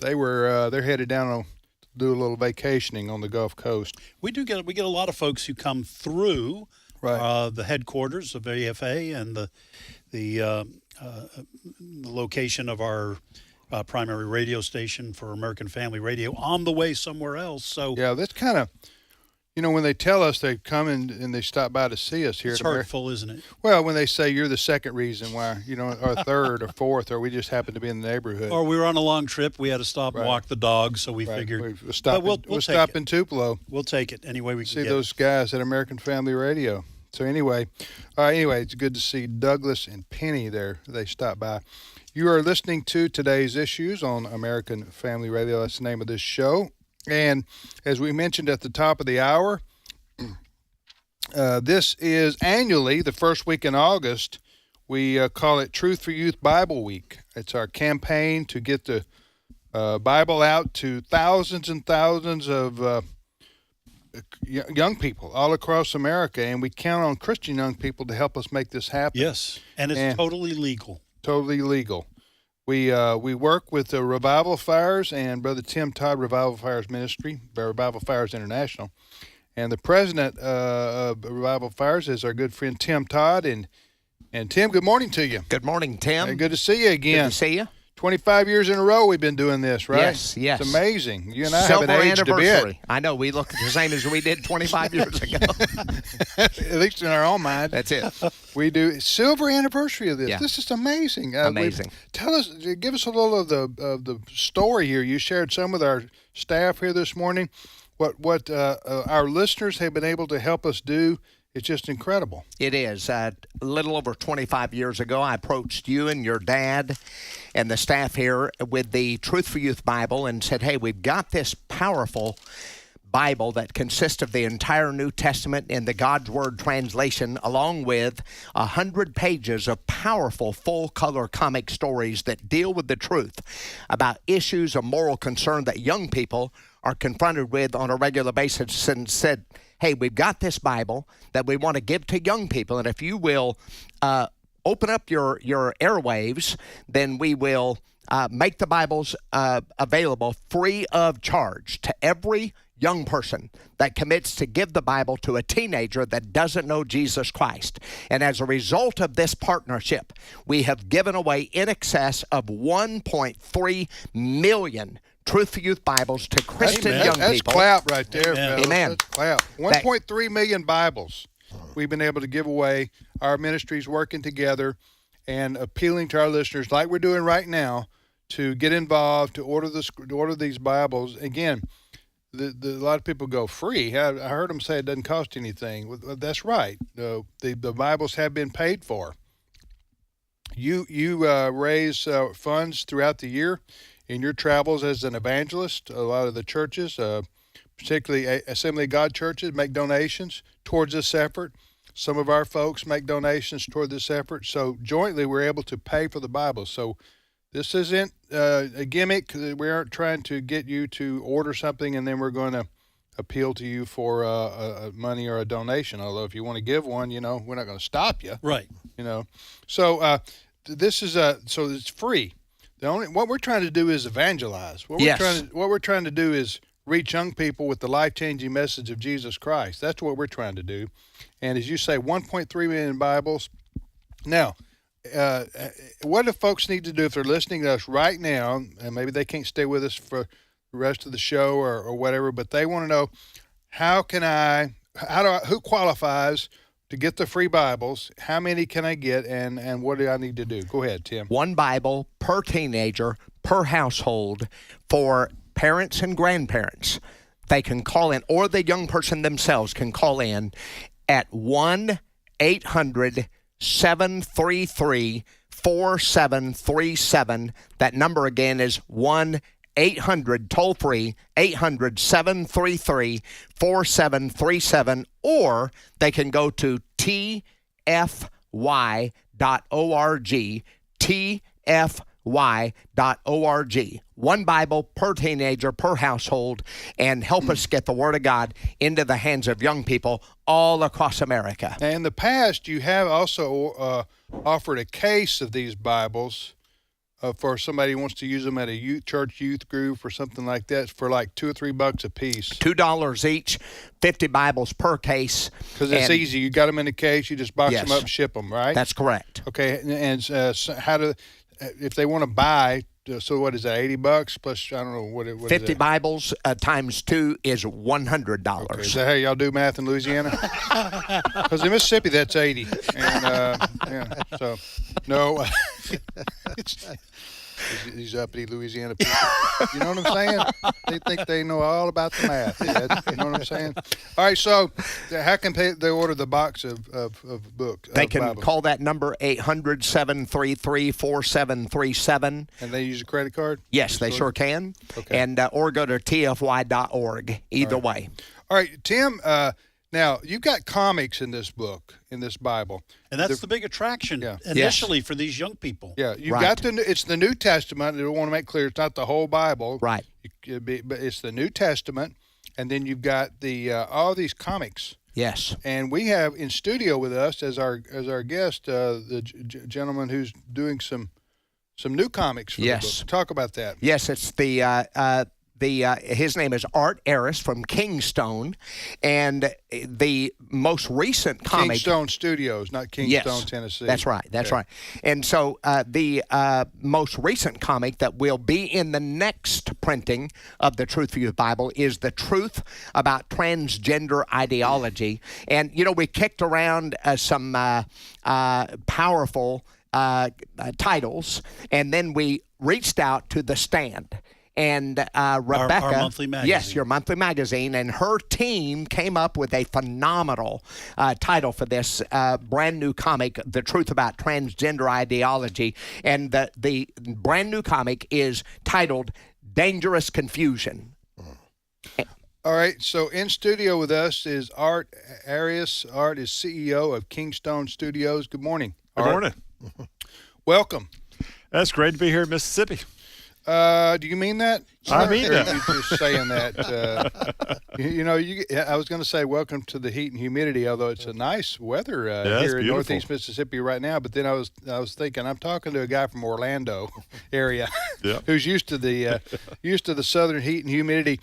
They're headed down to do a little vacationing on the Gulf Coast. We get a lot of folks who come through right. The headquarters of AFA and the location of our primary radio station for American Family Radio on the way somewhere else. So yeah, that's kind of. You know, when they tell us they come and they stop by to see us here. It's hurtful, isn't it? Well, when they say you're the second reason why, or third or fourth, or we just happen to be in the neighborhood. Or we were on a long trip. We had to stop and walk the dog, so we figured. We'll stop in Tupelo. We'll take it any way we can see those guys at American Family Radio. So anyway, it's good to see Douglas and Penny there. They stopped by. You are listening to Today's Issues on American Family Radio. That's the name of this show. And as we mentioned at the top of the hour, this is annually, the first week in August, we call it Truth for Youth Bible Week. It's our campaign to get the Bible out to thousands and thousands of young people all across America, and we count on Christian young people to help us make this happen. Yes, and it's totally legal. Totally legal. We work with the Revival Fires and Brother Tim Todd Revival Fires Ministry, Revival Fires International. And the president of Revival Fires is our good friend Tim Todd. And Tim, good morning to you. Good morning, Tim. Hey, good to see you again. Good to see you. 25 years in a row we've been doing this, right? Yes. It's amazing. You and I Silver haven't aged anniversary. a bit. I know. We look the same as we did 25 years ago. At least in our own mind. That's it. We do. Silver anniversry of this. Yeah. This is amazing. Amazing. Give us a little of the story here. You shared some with our staff here this morning. What our listeners have been able to help us do. It's just incredible. It is. A little over 25 years ago, I approached you and your dad and the staff here with the Truth for Youth Bible and said, hey, we've got this powerful Bible that consists of the entire New Testament in the God's Word translation, along with 100 pages of powerful full-color comic stories that deal with the truth about issues of moral concern that young people are confronted with on a regular basis, and said, hey, we've got this Bible that we want to give to young people, and if you will open up your airwaves, then we will make the Bibles available free of charge to every young person that commits to give the Bible to a teenager that doesn't know Jesus Christ. And as a result of this partnership, we have given away in excess of 1.3 million Truth for Youth Bibles to Christian young people. That's clap right there. Amen. That's clap. 1.3 million Bibles we've been able to give away. Our ministries working together and appealing to our listeners like we're doing right now to get involved, to order these Bibles. Again, a lot of people go free. I heard them say it doesn't cost anything. Well, that's right. The Bibles have been paid for. You raise funds throughout the year in your travels as an evangelist. A lot of the churches, particularly Assembly of God churches, make donations towards this effort. Some of our folks make donations toward this effort. So jointly, we're able to pay for the Bible. So this isn't a gimmick. We aren't trying to get you to order something and then we're going to appeal to you for money or a donation. Although if you want to give one, we're not going to stop you. Right. So this is so it's free. What we're trying to do is evangelize. What we're trying to do is reach young people with the life-changing message of Jesus Christ. That's what we're trying to do. And as you say, 1.3 million Bibles. Now, what do folks need to do if they're listening to us right now, and maybe they can't stay with us for the rest of the show or whatever, but they want to know who qualifies to get the free Bibles? How many can I get, and what do I need to do? Go ahead, Tim. One Bible per teenager, per household, for parents and grandparents. They can call in, or the young person themselves can call in at 1-800-733-4737. That number again is 1-800, toll-free, 800-733-4737, or they can go to tfy.org, tfy.org. One Bible per teenager, per household, and help us get the Word of God into the hands of young people all across America. And in the past, you have also offered a case of these Bibles for somebody who wants to use them at a church youth group or something like that for like $2 or $3 a piece. $2 each, 50 Bibles per case. Because it's easy. You got them in a case. You just box them up and ship them, right? That's correct. Okay. And if they want to buy, so what is that, $80 plus, I don't know, what 50 Bibles times 2 is $100. Okay. Is that how y'all do math in Louisiana? Because in Mississippi, that's 80. And, yeah, so, no. These uppity Louisiana people. You know what I'm saying? They think they know all about the math. You know what I'm saying? All right, so how can they order the box of books? They can call that number, 800-733-4737. And they use a credit card? Yes, they sure can. Okay. And or go to tfy.org, either way. All right, Tim, now, you've got comics in this book, in this Bible. And that's the big attraction initially for these young people. Yeah, you've got it's the New Testament. I want to make clear it's not the whole Bible. Right. But it's the New Testament, and then you've got the all these comics. Yes. And we have in studio with us as our guest the gentleman who's doing some new comics for the book. Talk about that. Yes, it's his name is Art Aris from Kingstone, and the most recent comic... Kingstone Studios, not Kingstone, Tennessee. That's right, that's right. And so the most recent comic that will be in the next printing of the Truth for Youth Bible is The Truth About Transgender Ideology. And, you know, we kicked around some powerful titles, and then we reached out to The Stand. And Rebecca, our monthly magazine. Yes, your monthly magazine, and her team came up with a phenomenal title for this brand new comic, The Truth About Transgender Ideology. And the brand new comic is titled Dangerous Confusion. All right, so in studio with us is Art Arias. Art is CEO of Kingstone Studios. Good morning, Art. Good morning. Welcome. That's great to be here in Mississippi. Do you mean that? I mean that. You're just saying that. I was going to say welcome to the heat and humidity, although it's a nice weather here in Northeast Mississippi right now. But then I was thinking, I'm talking to a guy from Orlando area who's used to the southern heat and humidity.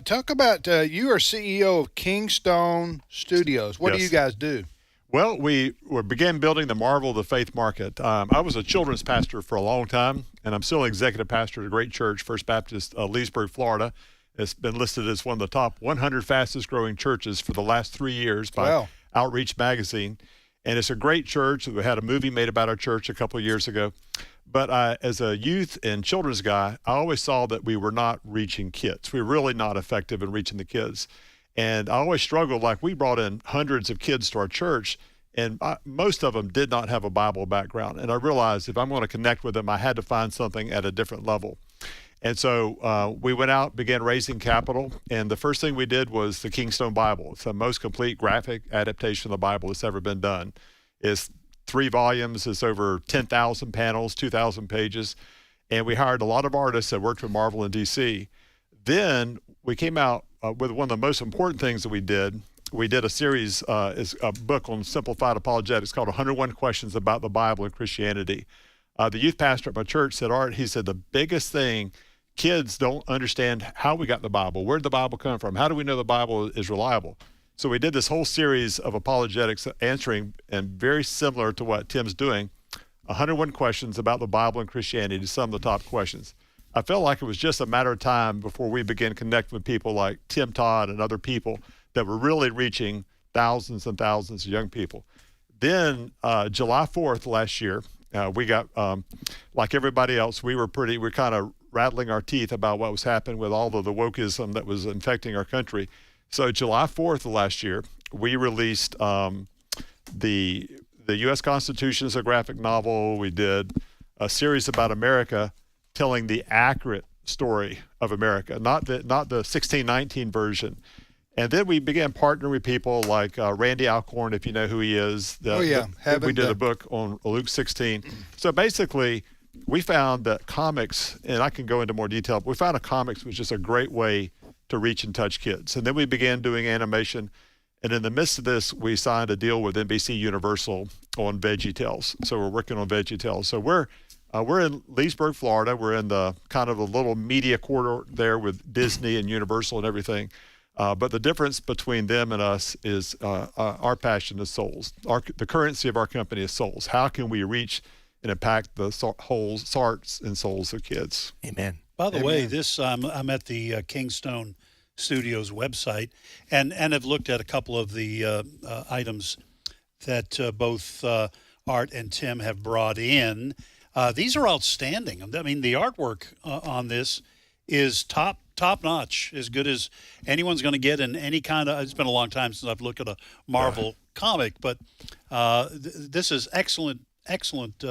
Talk about you are CEO of Kingstone Studios. What do you guys do? Well, we began building the Marvel of the Faith Market. I was a children's pastor for a long time, and I'm still executive pastor at a great church, First Baptist, Leesburg, Florida. It's been listed as one of the top 100 fastest growing churches for the last 3 years by Outreach Magazine. And it's a great church. We had a movie made about our church a couple of years ago. But as a youth and children's guy, I always saw that we were not reaching kids. We were really not effective in reaching the kids. And I always struggled, like we brought in hundreds of kids to our church, and most of them did not have a Bible background. And I realized if I'm going to connect with them, I had to find something at a different level. And so we went out, began raising capital, and the first thing we did was the Kingstone Bible. It's the most complete graphic adaptation of the Bible that's ever been done. It's 3 volumes, it's over 10,000 panels, 2,000 pages, and we hired a lot of artists that worked with Marvel in D.C. Then we came out with one of the most important things that we did. We did a series, is a book on simplified apologetics called 101 Questions About the Bible and Christianity. The youth pastor at my church said, Art, he said, the biggest thing, kids don't understand how we got the Bible. Where did the Bible come from? How do we know the Bible is reliable? So we did this whole series of apologetics answering, and very similar to what Tim's doing, 101 questions about the Bible and Christianity, some of the top questions. I felt like it was just a matter of time before we began connecting with people like Tim Todd and other people that were really reaching thousands and thousands of young people. Then July 4th last year, we got, like everybody else, we're kind of rattling our teeth about what was happening with all of the wokeism that was infecting our country. So July 4th of last year, we released the U.S. Constitution as a graphic novel. We did a series about America, telling the accurate story of America, not the 1619 version. And then we began partnering with people like Randy Alcorn, if you know who he is. We did a book on Luke 16. So basically, we found that comics, and I can go into more detail, but we found comics was just a great way to reach and touch kids. And then we began doing animation. And in the midst of this, we signed a deal with NBC Universal on VeggieTales. So we're working on VeggieTales. So we're in Leesburg, Florida. We're in the kind of a little media corridor there with Disney and Universal and everything. But the difference between them and us is our passion is souls. The currency of our company is souls. How can we reach and impact the hearts and souls of kids. Amen. By the way, this I'm at the Kingstone Studios website and have looked at a couple of the items that both Art and Tim have brought in. These are outstanding. I mean, the artwork on this is top notch, as good as anyone's going to get in any kind of. It's been a long time since I've looked at a Marvel comic, but this is excellent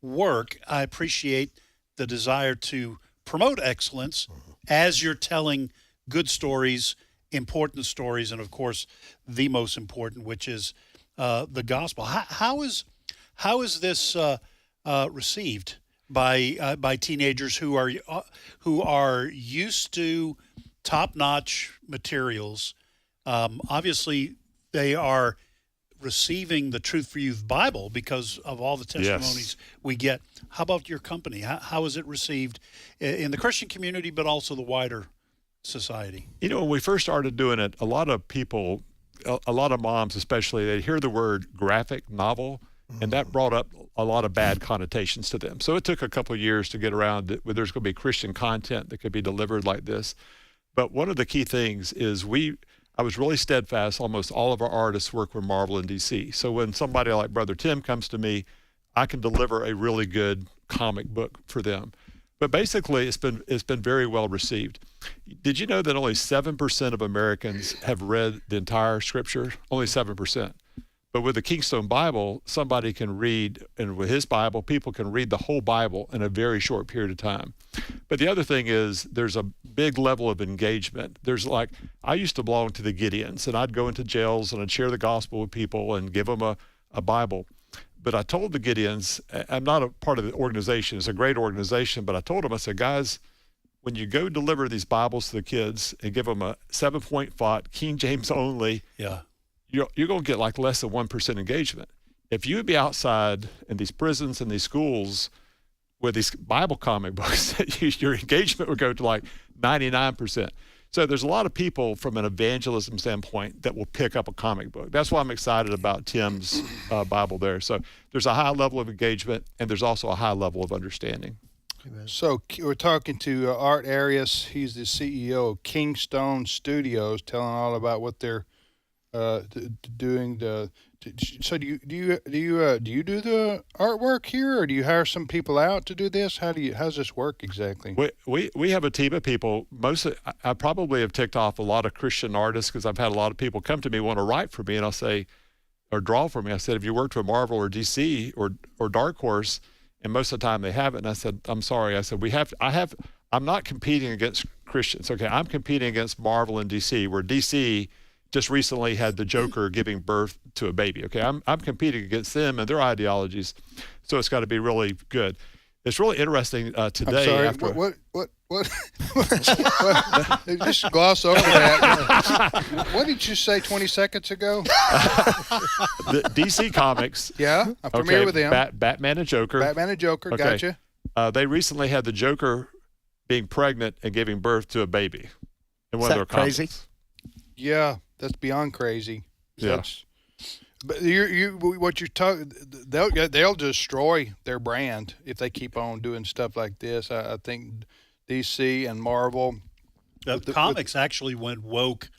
work. I appreciate the desire to promote excellence as you're telling good stories, important stories, and of course the most important, which is the gospel. How is this received by teenagers who are used to top-notch materials? Obviously, they are receiving the Truth for Youth Bible because of all the testimonies we get. How about your company? How is it received in the Christian community, but also the wider society? You know, when we first started doing it, a lot of people, a lot of moms especially, they hear the word graphic novel, and that brought up a lot of bad connotations to them. So it took a couple of years to get around where there's going to be Christian content that could be delivered like this. But one of the key things is I was really steadfast. Almost all of our artists work with Marvel and DC. So when somebody like Brother Tim comes to me, I can deliver a really good comic book for them. But basically, it's been very well received. Did you know that only 7% of Americans have read the entire Scripture? Only 7%. But with the Kingstone Bible, somebody can read, and with his Bible, people can read the whole Bible in a very short period of time. But the other thing is there's a big level of engagement. I used to belong to the Gideons, and I'd go into jails and I'd share the gospel with people and give them a Bible. But I told the Gideons, I'm not a part of the organization, it's a great organization, but I told them, I said, guys, when you go deliver these Bibles to the kids and give them a 7-point font, King James only, you're going to get like less than 1% engagement. If you would be outside in these prisons and these schools with these Bible comic books, your engagement would go to like 99%. So there's a lot of people from an evangelism standpoint that will pick up a comic book. That's why I'm excited about Tim's Bible there. So there's a high level of engagement, and there's also a high level of understanding. So we're talking to Art Arias. He's the CEO of Kingstone Studios, telling all about what they're doing. So do you do the artwork here, or do you hire some people out to do this? How's this work exactly? We have a team of people. I probably have ticked off a lot of Christian artists because I've had a lot of people come to me want to write for me, and I'll say, or draw for me. I said, have you worked with Marvel or DC or Dark Horse? And most of the time they haven't. And I said, I'm sorry. I said, I'm not competing against Christians. Okay, I'm competing against Marvel and DC, where DC just recently had the Joker giving birth to a baby. Okay, I'm competing against them and their ideologies, so it's got to be really good. It's really interesting today. I'm sorry. What? Just gloss over that. What did you say 20 seconds ago? The DC Comics. Yeah, I'm familiar with them. Batman and Joker. Okay. Gotcha. They recently had the Joker being pregnant and giving birth to a baby in one of their comics. Crazy? Yeah, that's beyond crazy. Yeah. But what you're talking, they'll destroy their brand if they keep on doing stuff like this. I think DC and Marvel. The comics actually went woke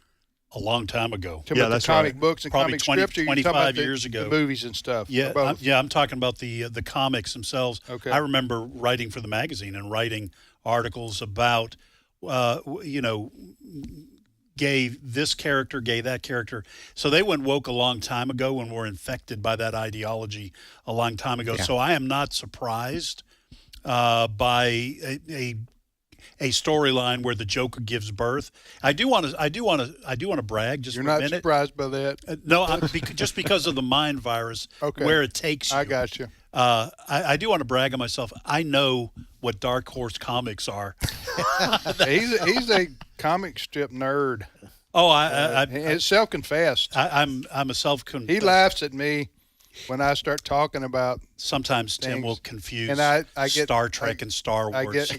a long time ago. That's comic books and probably comic scripts. 25 years ago. The movies and stuff. Yeah, I'm talking about the comics themselves. Okay. I remember writing for the magazine and writing articles about, gay this character, gay that character. So they went woke a long time ago and were infected by that ideology a long time ago. Yeah. So I am not surprised by a storyline where the Joker gives birth. I do want to brag just You're for a not minute. surprised by that? No, just because of the mind virus, where it takes you. I got you. I do want to brag on myself. I know what Dark Horse comics are. he's a comic strip nerd. Oh, it's self-confessed. I'm a self-confessed. He laughs at me. when I start talking about sometimes Tim things, will confuse and I get Star Trek and Star Wars. I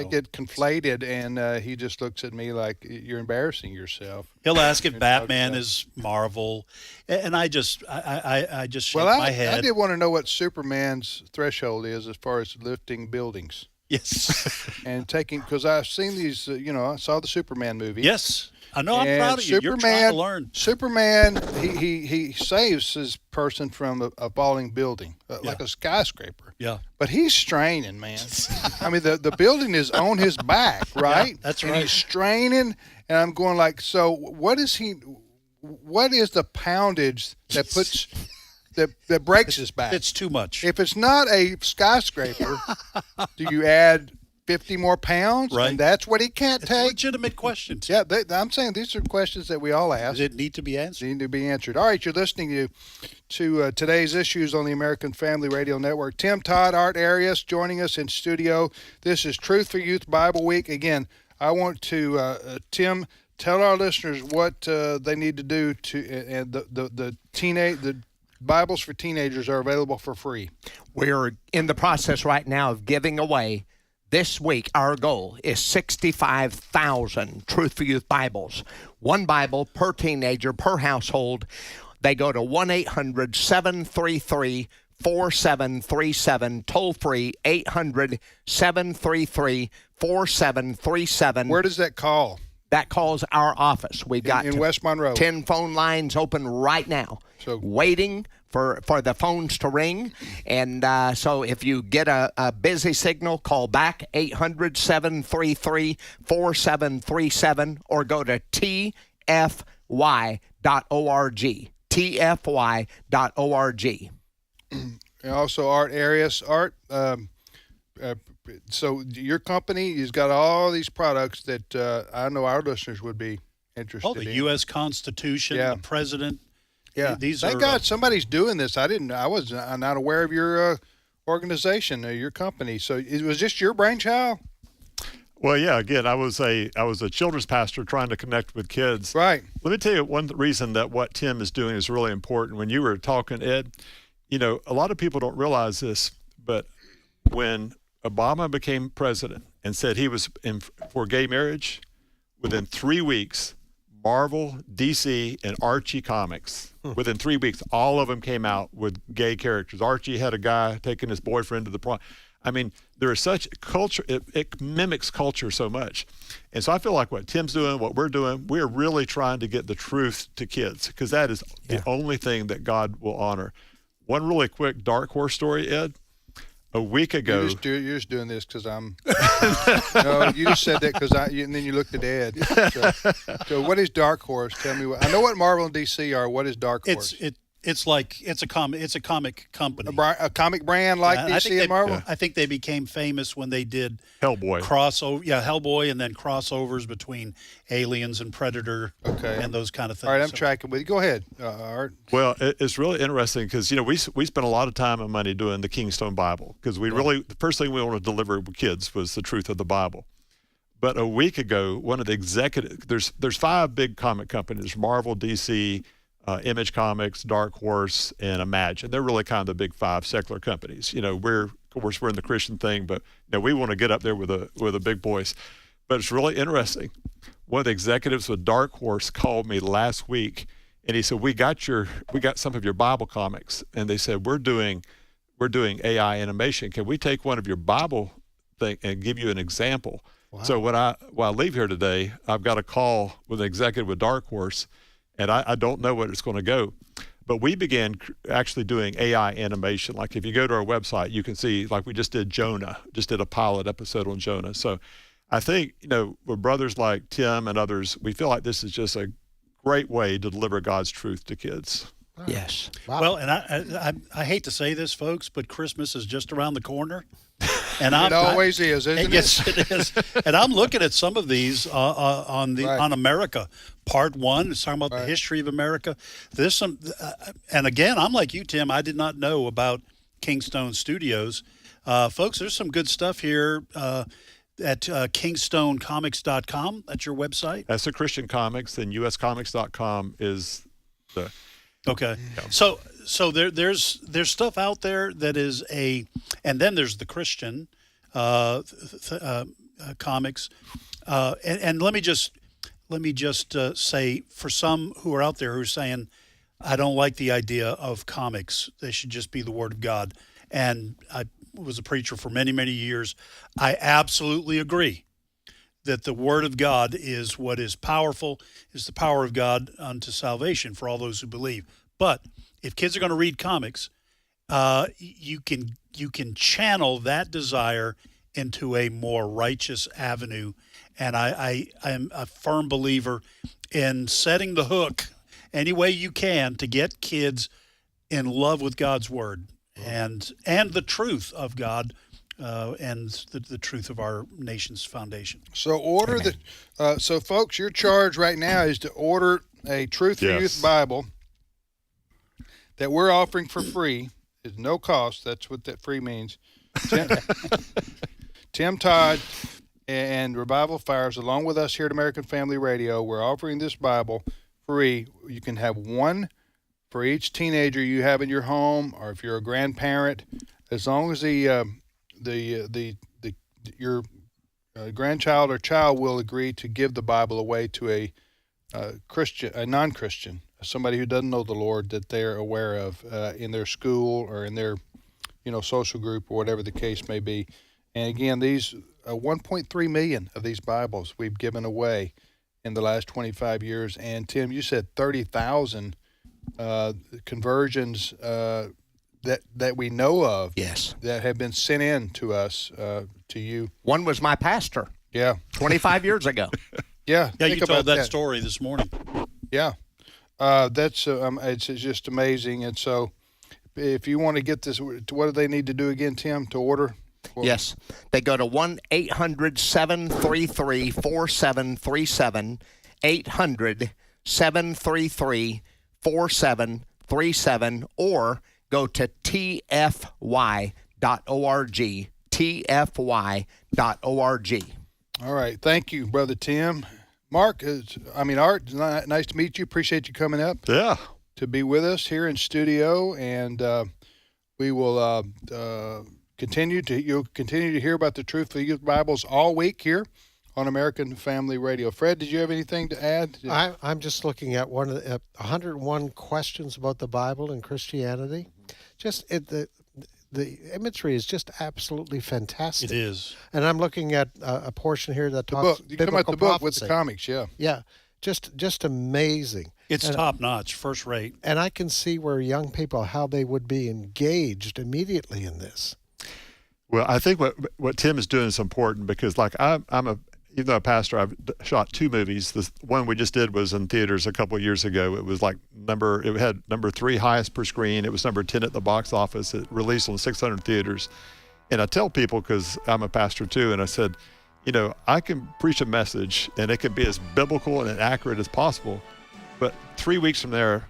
get conflated, and he just looks at me like you're embarrassing yourself. He'll ask if Batman is Marvel, and I just shake my head. I did want to know what Superman's threshold is as far as lifting buildings. Yes, and because I've seen these. I saw the Superman movie. Yes. I know. I'm proud of you. You're trying to learn. Superman, he saves his person from a falling building, like a skyscraper. Yeah. But he's straining, man. I mean, the building is on his back, right? Yeah, that's and right. He's straining, and I'm going like, so what is the poundage that puts that breaks his back? It's too much. If it's not a skyscraper, do you add 50 more pounds? Right. And that's what he can't It's take? a legitimate question. Yeah, I'm saying these are questions that we all ask. Does it need to be answered? Need to be answered. All right, you're listening to today's issues on the American Family Radio Network. Tim Todd, Art Arias, joining us in studio. This is Truth for Youth Bible Week. Again, I want to Tim, tell our listeners what they need to do and the Bibles for teenagers are available for free. We're in the process right now of giving away. This week, our goal is 65,000 Truth for Youth Bibles. One Bible per teenager, per household. They go to 1-800-733-4737, toll free, 800-733-4737. Where does that call? That calls our office. We've got in West Monroe. 10 phone lines open right now, waiting for the phones to ring. And so if you get a busy signal, call back 800-733-4737 or go to tfy.org. tfy.org. And also Art Arias. Art, so your company has got all these products that I know our listeners would be interested in. The U.S. Constitution, the President. Yeah, thank God somebody's doing this. I'm not aware of your organization or your company. So it was just your brainchild? Well, yeah. Again, I was a children's pastor trying to connect with kids. Right. Let me tell you one reason that what Tim is doing is really important. When you were talking, Ed, a lot of people don't realize this, but when Obama became president and said he was for gay marriage, within 3 weeks, Marvel, DC, and Archie comics, within 3 weeks, all of them came out with gay characters. Archie had a guy taking his boyfriend to the prom. I mean, there is such culture, it mimics culture so much. And so I feel like what Tim's doing, what we're doing, we're really trying to get the truth to kids, because that is the only thing that God will honor. One really quick dark horse story, Ed. A week ago. You're just doing this because I'm. No, you just said that because and then you looked at Ed. So what is Dark Horse? Tell me what. I know what Marvel and DC are. What is Dark Horse? It's a comic company. A comic brand like DC and Marvel? I think they became famous when they did Hellboy. Hellboy, and then crossovers between Aliens and Predator and those kind of things. All right, I'm tracking with you. Go ahead, Art. Well, it's really interesting because, we spent a lot of time and money doing the Kingstone Bible because the first thing we wanted to deliver with kids was the truth of the Bible. But a week ago, one of the executives, there's 5 big comic companies, Marvel, DC, Image Comics, Dark Horse, and Imagine. They're really kind of the big 5 secular companies. We're in the Christian thing, but we want to get up there with the big boys. But it's really interesting. One of the executives with Dark Horse called me last week, and he said, "We got some of your Bible comics," and they said, "We're doing AI animation. Can we take one of your Bible thing and give you an example?" Wow. So when I leave here today, I've got a call with an executive with Dark Horse. And I don't know where it's going to go. But we began actually doing AI animation. Like if you go to our website, you can see, like we just did a pilot episode on Jonah. So I think, with brothers like Tim and others, we feel like this is just a great way to deliver God's truth to kids. Yes. Wow. Well, and I hate to say this, folks, but Christmas is just around the corner. And it always is, isn't it? Yes, it is. And I'm looking at some of these on America. Part 1 is talking about the history of America. There's some, and again, I'm like you, Tim. I did not know about Kingstone Studios. Folks, there's some good stuff here at kingstonecomics.com. That's your website? That's the Christian Comics, and uscomics.com is the... Okay. So there's stuff out there that is and then there's the Christian comics, and let me just say, for some who are out there who are saying, I don't like the idea of comics, they should just be the Word of God. And I was a preacher for many, many years. I absolutely agree that the Word of God is what is powerful, is the power of God unto salvation for all those who believe. But if kids are going to read comics, you can channel that desire into a more righteous avenue. And I am a firm believer in setting the hook any way you can to get kids in love with God's Word and the truth of God and the truth of our nation's foundation. So so folks, your charge right now is to order a Truth for Youth Bible that we're offering for free. It's no cost. That's what that free means. Tim Todd and Revival Fires, along with us here at American Family Radio, we're offering this Bible free. You can have one for each teenager you have in your home, or if you're a grandparent, as long as your grandchild or child will agree to give the Bible away to a non-Christian, somebody who doesn't know the Lord that they're aware of in their school or in their social group or whatever the case may be. And again, these 1.3 million of these Bibles we've given away in the last 25 years. And Tim, you said 30,000 conversions that we know of. Yes. That have been sent in to us, to you. One was my pastor. Yeah. 25 years ago. Yeah. Yeah, you told that story this morning. Yeah. That's it's just amazing. And so if you want to get this, what do they need to do again, Tim, to order? Yes. They go to 1-800-733-4737, 800-733-4737, or go to tfy.org, tfy.org. All right. Thank you, Brother Tim. Mark, Art, nice to meet you. Appreciate you coming up. Yeah. To be with us here in studio, and we will you'll continue to hear about the Truth for Youth Bibles all week here on American Family Radio. Fred, did you have anything to add? I'm just looking at 101 questions about the Bible and Christianity. Just the imagery is just absolutely fantastic. It is. And I'm looking at a portion here that talks you come at the book with the comics, yeah. Yeah, just amazing. It's top-notch, first-rate. And I can see where young people, how they would be engaged immediately in this. Well, I think what Tim is doing is important because, like, even though a pastor, I've shot 2 movies. The one we just did was in theaters a couple of years ago. It was like it had number 3 highest per screen. It was number 10 at the box office. It released on 600 theaters. And I tell people, because I'm a pastor too, and I said, I can preach a message and it can be as biblical and accurate as possible, but 3 weeks from there,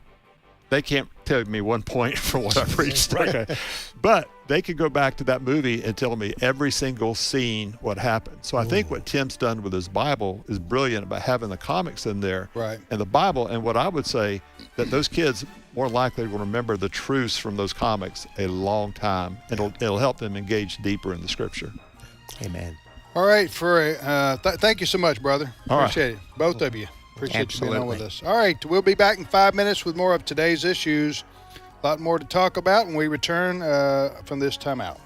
they can't tell me one point for what I preached. Right. Okay. But they could go back to that movie and tell me every single scene what happened. So I think what Tim's done with his Bible is brilliant about having the comics in there and the Bible. And what I would say that those kids more likely will remember the truths from those comics a long time. It'll help them engage deeper in the Scripture. Amen. All right, thank you so much, brother. Appreciate it, both of you. Appreciate you being on with us. All right, we'll be back in 5 minutes with more of today's issues. A lot more to talk about when we return from this time out.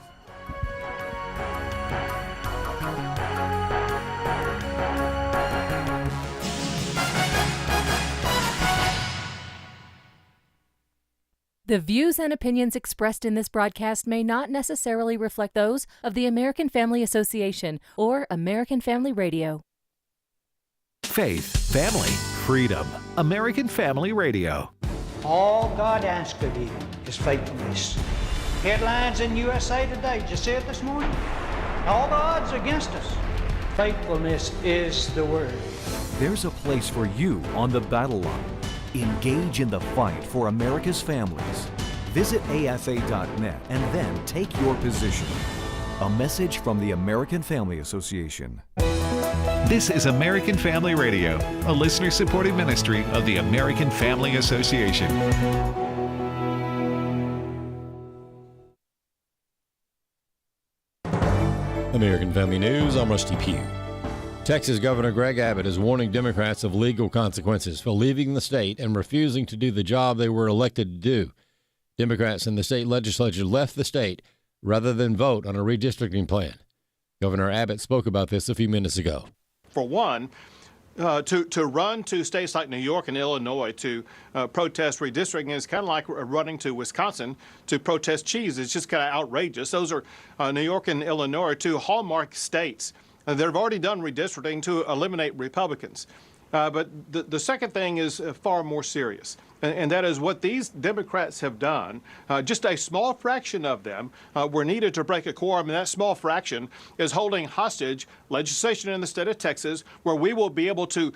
The views and opinions expressed in this broadcast may not necessarily reflect those of the American Family Association or American Family Radio. Faith, family, freedom. American Family Radio. All God asks of you is faithfulness. Headlines in USA Today. Did you see it this morning? All the odds are against us. Faithfulness is the word. There's a place for you on the battle line. Engage in the fight for America's families. Visit afa.net and then take your position. A message from the American Family Association. This is American Family Radio, a listener-supported ministry of the American Family Association. American Family News, I'm Rusty Pugh. Texas Governor Greg Abbott is warning Democrats of legal consequences for leaving the state and refusing to do the job they were elected to do. Democrats in the state legislature left the state rather than vote on a redistricting plan. Governor Abbott spoke about this a few minutes ago. For one, to run to states like New York and Illinois to protest redistricting is kind of like running to Wisconsin to protest cheese. It's just kind of outrageous. Those are New York and Illinois are two hallmark states that have already done redistricting to eliminate Republicans. But the second thing is far more serious, and that is what these Democrats have done. Just a small fraction of them were needed to break a quorum, and that small fraction is holding hostage legislation in the state of Texas where we will be able to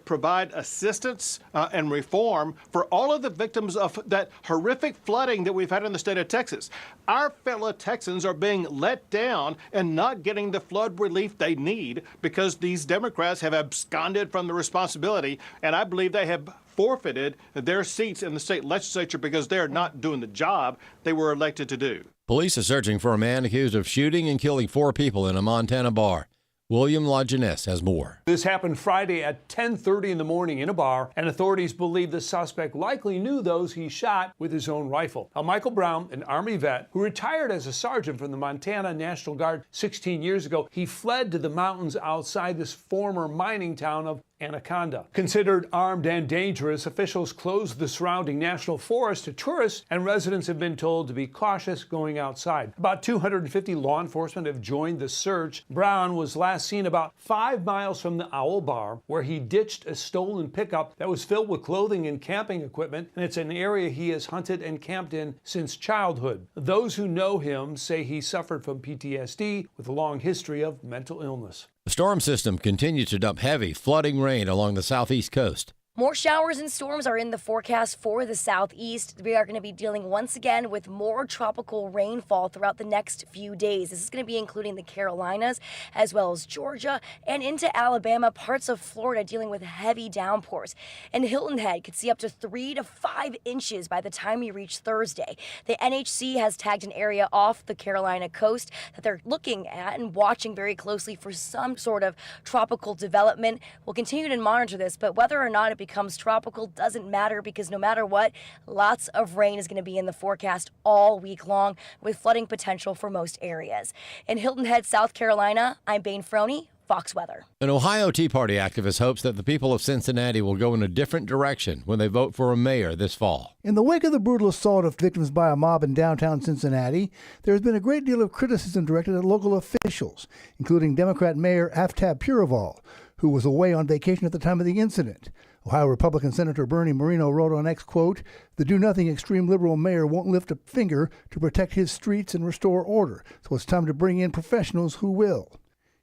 provide assistance and reform for all of the victims of that horrific flooding that we've had in the state of Texas. Our fellow Texans are being let down and not getting the flood relief they need because these Democrats have absconded from the responsibility, and I believe they have forfeited their seats in the state legislature because they're not doing the job they were elected to do. Police are searching for a man accused of shooting and killing 4 people in a Montana bar. William LaJeunesse has more. This happened Friday at 10:30 in the morning in a bar, and authorities believe the suspect likely knew those he shot with his own rifle. Now, Michael Brown, an Army vet who retired as a sergeant from the Montana National Guard 16 years ago, he fled to the mountains outside this former mining town of Anaconda. Considered armed and dangerous, officials closed the surrounding national forest to tourists, and residents have been told to be cautious going outside. About 250 law enforcement have joined the search. Brown was last seen about 5 miles from the Owl Bar, where he ditched a stolen pickup that was filled with clothing and camping equipment, and it's an area he has hunted and camped in since childhood. Those who know him say he suffered from PTSD with a long history of mental illness. The storm system continues to dump heavy, flooding rain along the southeast coast. More showers and storms are in the forecast for the southeast. We are going to be dealing once again with more tropical rainfall throughout the next few days. This is going to be including the Carolinas as well as Georgia and into Alabama, parts of Florida dealing with heavy downpours. And Hilton Head could see up to 3 to 5 inches by the time we reach Thursday. The NHC has tagged an area off the Carolina coast that they're looking at and watching very closely for some sort of tropical development. We'll continue to monitor this, but whether or not it becomes tropical doesn't matter because no matter what, lots of rain is going to be in the forecast all week long with flooding potential for most areas. In Hilton Head, South Carolina, I'm Bane Froney, Fox Weather. An Ohio Tea Party activist hopes that the people of Cincinnati will go in a different direction when they vote for a mayor this fall. In the wake of the brutal assault of victims by a mob in downtown Cincinnati, there has been a great deal of criticism directed at local officials, including Democrat Mayor Aftab Purival, who was away on vacation at the time of the incident. Ohio Republican Senator Bernie Moreno wrote on X, quote, "The do-nothing extreme liberal mayor won't lift a finger to protect his streets and restore order, so it's time to bring in professionals who will."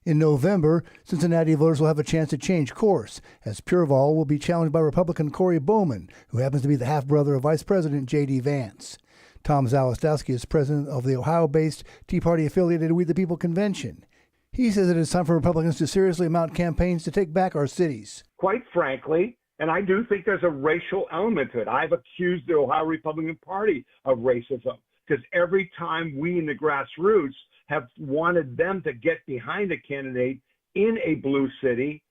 In November, Cincinnati voters will have a chance to change course, as Purival will be challenged by Republican Corey Bowman, who happens to be the half-brother of Vice President J.D. Vance. Tom Zalestowski is president of the Ohio-based Tea Party-affiliated We the People convention. He says it is time for Republicans to seriously mount campaigns to take back our cities. Quite frankly, and I do think there's a racial element to it. I've accused the Ohio Republican Party of racism because every time we in the grassroots have wanted them to get behind a candidate in a blue city,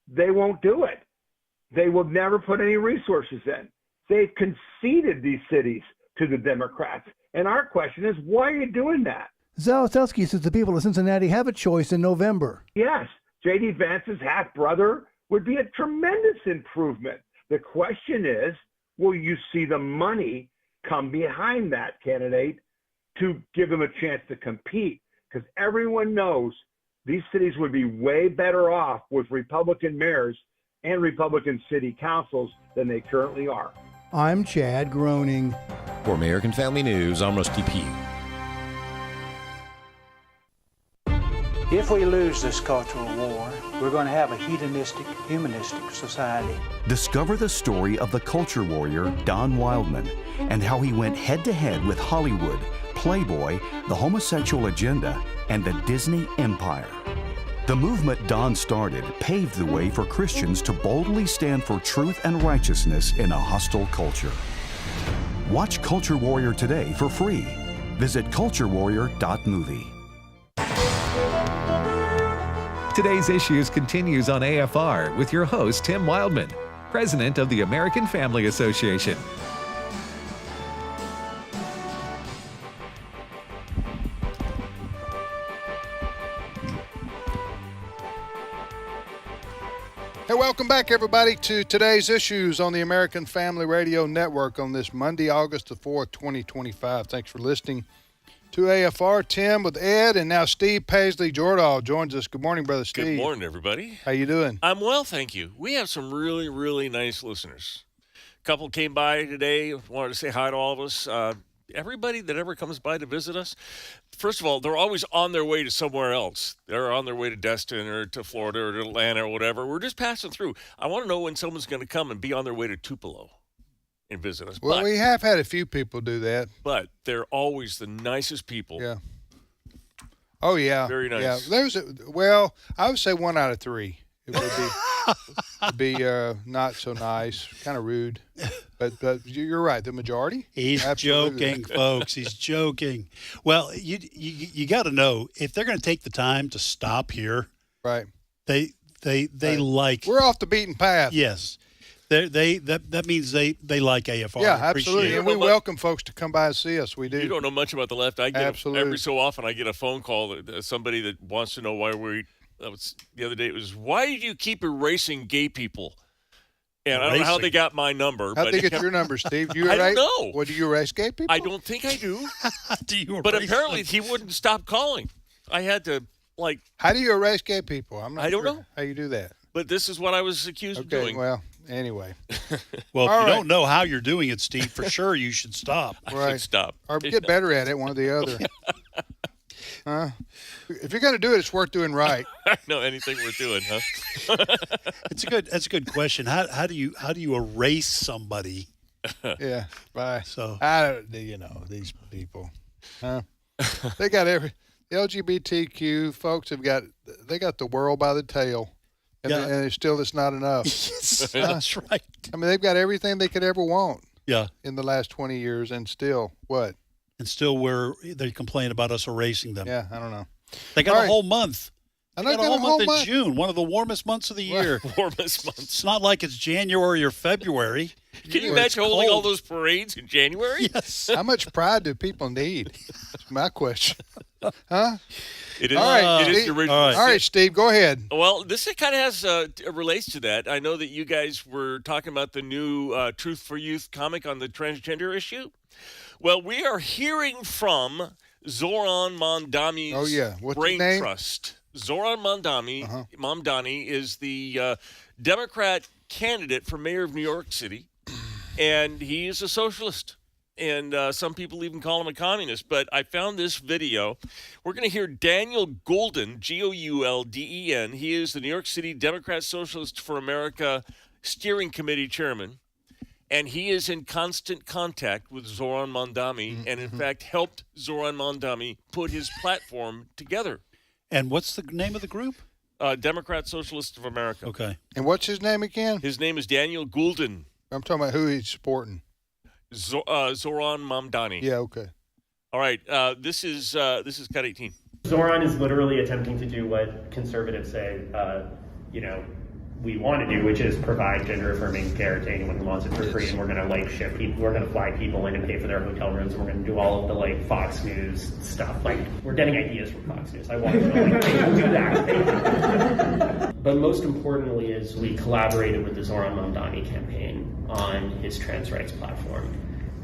they won't do it. They will never put any resources in. They've conceded these cities to the Democrats. And our question is, why are you doing that? Zalestowski says the people of Cincinnati have a choice in November. Yes, J.D. Vance's half-brother would be a tremendous improvement. The question is, will you see the money come behind that candidate to give them a chance to compete? Because everyone knows these cities would be way better off with Republican mayors and Republican city councils than they currently are. I'm Chad Groening. For American Family News, I'm Rusty Pugh. If we lose this cultural war, we're going to have a hedonistic, humanistic society. Discover the story of the culture warrior Don Wildmon and how he went head-to-head with Hollywood, Playboy, the homosexual agenda, and the Disney Empire. The movement Don started paved the way for Christians to boldly stand for truth and righteousness in a hostile culture. Watch Culture Warrior today for free. Visit culturewarrior.movie. Today's Issues continues on AFR with your host, Tim Wildmon, President of the American Family Association. Hey, welcome back, everybody, to today's Issues on the American Family Radio Network on this Monday, August the 4th, 2025. Thanks for listening to AFR. Tim with Ed, and now Steve Paisley Jordahl joins us. Good morning, Brother Steve. Good morning, everybody. How you doing? I'm well, thank you. We have some really, really nice listeners. A couple came by today, wanted to say hi to all of us. Everybody that ever comes by to visit us, first of all, they're always on their way to somewhere else. They're on their way to Destin or to Florida or to Atlanta or whatever. We're just passing through. I want to know when someone's going to come and be on their way to Tupelo and visit us. Well, we have had a few people do that. But they're always the nicest people. Yeah. Oh, yeah. Very nice. Yeah. I would say 1 out of 3. It would be not so nice, kind of rude. But you're right. The majority? He's joking, folks. He's joking. Well, you got to know, if they're going to take the time to stop here, right? They like. We're off the beaten path. Yes. That means they like AFR. Yeah, absolutely. And we welcome folks to come by and see us. We do. You don't know much about the left. I get absolutely. Every so often I get a phone call that somebody that wants to know why the other day it was, why did you keep erasing gay people? And I don't know how they got my number. How'd they get your number, Steve? I don't know. What, do you erase gay people? I don't think I do. But apparently he wouldn't stop calling. I had to, How do you erase gay people? I don't know how you do that. But this is what I was accused of doing. Well, anyway. Well, if you don't know how you're doing it, Steve, for sure you should stop. I should stop. Or get better at it, one or the other. If you're going to do it, it's worth doing right. No, anything worth doing, huh? That's a good question. How do you erase somebody? Yeah, bye. So these people, they got the LGBTQ folks they got the world by the tail, and it's not enough. Yes, that's right. I mean, they've got everything they could ever want. Yeah. In the last 20 years, and still what? And still they complain about us erasing them. Yeah, I don't know. They got a whole month. I They got a whole month in June, one of the warmest months of the year. Warmest months. It's not like it's January or February. Can you imagine holding all those parades in January? Yes. How much pride do people need? That's my question. Huh? It is. All right, it is the original. All right, Steve, go ahead. Well, this kind of has relates to that. I know that you guys were talking about the new Truth for Youth comic on the transgender issue. Well, we are hearing from Zoran Mondami's Brain Trust. Zoran Mamdani is the Democrat candidate for mayor of New York City, and he is a socialist. And some people even call him a communist. But I found this video. We're going to hear Daniel Goulden, Goulden. He is the New York City Democrat Socialists for America Steering Committee chairman. And he is in constant contact with Zoran Mamdani and, in fact, helped Zoran Mamdani put his platform together. And what's the name of the group? Democrat Socialists of America. Okay. And what's his name again? His name is Daniel Goulden. I'm talking about who he's supporting. Zoran Mamdani. Yeah, okay. All right. This is Cut 18. Zoran is literally attempting to do what conservatives say, we want to do, which is provide gender-affirming care to anyone who wants it for free, and we're going to ship people, we're going to fly people in and pay for their hotel rooms, and we're going to do all of the Fox News stuff. We're getting ideas from Fox News. I want to we'll do that. But most importantly is we collaborated with the Zoran Mamdani campaign on his trans rights platform.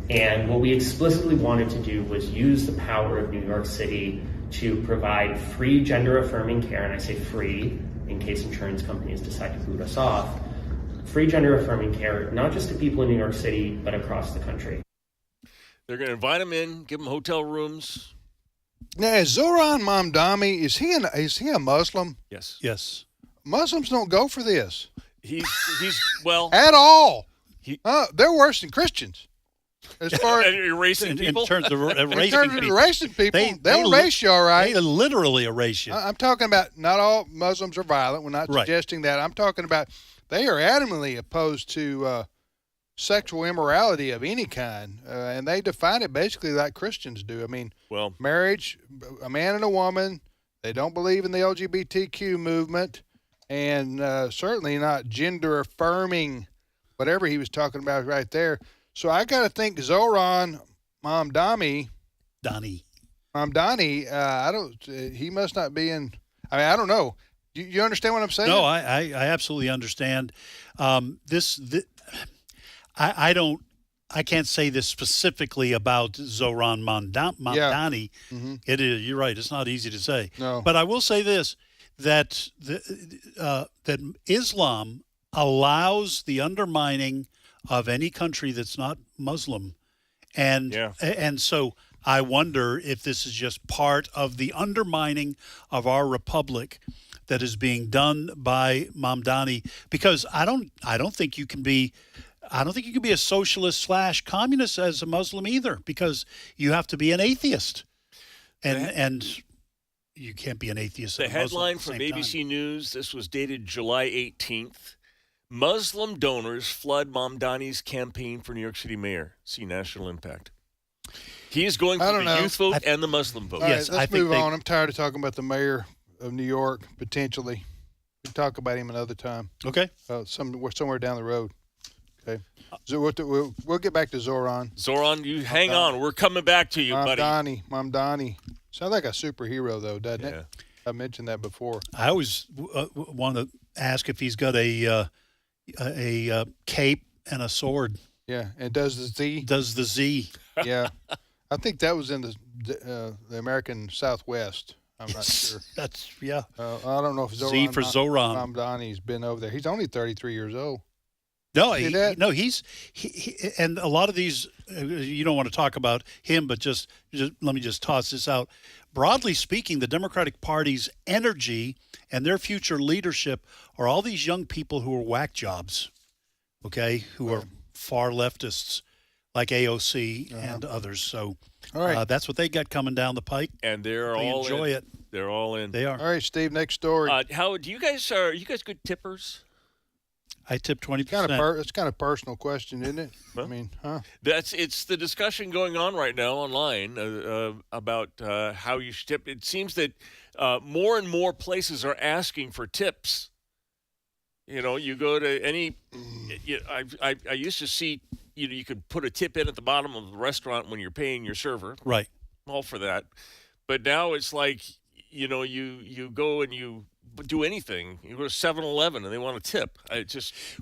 And what we explicitly wanted to do was use the power of New York City to provide free gender-affirming care, and I say free, in case insurance companies decide to boot us off, free gender-affirming care, not just to people in New York City, but across the country. They're going to invite them in, give them hotel rooms. Now, is Zoran Mamdani, is he a Muslim? Yes. Yes. Muslims don't go for this. He's well. At all. They're worse than Christians. As far as erasing people? In terms of erasing people, they'll erase you, all right. They literally erase you. I'm talking about not all Muslims are violent. We're not suggesting that. I'm talking about they are adamantly opposed to sexual immorality of any kind, and they define it basically like Christians do. I mean, marriage, a man and a woman. They don't believe in the LGBTQ movement, and certainly not gender affirming, whatever he was talking about right there. So I got to think Zoran Mamdani, he must not be in. I mean, I don't know. You understand what I'm saying? No, I absolutely understand. I can't say this specifically about Zoran Mamdani. Yeah. Mm-hmm. It is. You're right. It's not easy to say. No. But I will say this: that that Islam allows the undermining of any country that's not Muslim, and so I wonder if this is just part of the undermining of our republic that is being done by Mamdani. Because I don't think you can be. I don't think you can be a socialist / communist as a Muslim either, because you have to be an atheist, and you can't be an atheist. The headline from ABC News. This was dated July 18th. Muslim donors flood Mamdani's campaign for New York City mayor. See national impact. He is going for the youth vote and the Muslim vote. All right, let's move on. I'm tired of talking about the mayor of New York, potentially. We can talk about him another time. Okay. Somewhere down the road. Okay. So we'll get back to Zoran. Zoran, you hang on. We're coming back to you, buddy. Mamdani. Sounds like a superhero, though, doesn't it? I mentioned that before. I always want to ask if he's got a cape and a sword. Yeah, and does the Z? Does the Z? Yeah, I think that was in the American Southwest. I'm not sure. That's I don't know if Z for Zoran Mamdani's been over there. He's only 33 years old. No, he's and a lot of these you don't want to talk about him, but just let me just toss this out. Broadly speaking, the Democratic Party's energy and their future leadership are all these young people who are whack jobs, okay, who are far leftists like AOC and others. So that's what they got coming down the pike. And they enjoy it. They're all in. They are. All right, Steve, next story. Howard, are you guys good tippers? I tip 20%. It's kind of personal question, isn't it? Well, I mean, it's the discussion going on right now online about how you should tip. It seems that more and more places are asking for tips. You know, you go to any. I used to see you could put a tip in at the bottom of the restaurant when you're paying your server. Right. All for that, but now it's like you go and you do anything. You go to 7-Eleven and they want a tip.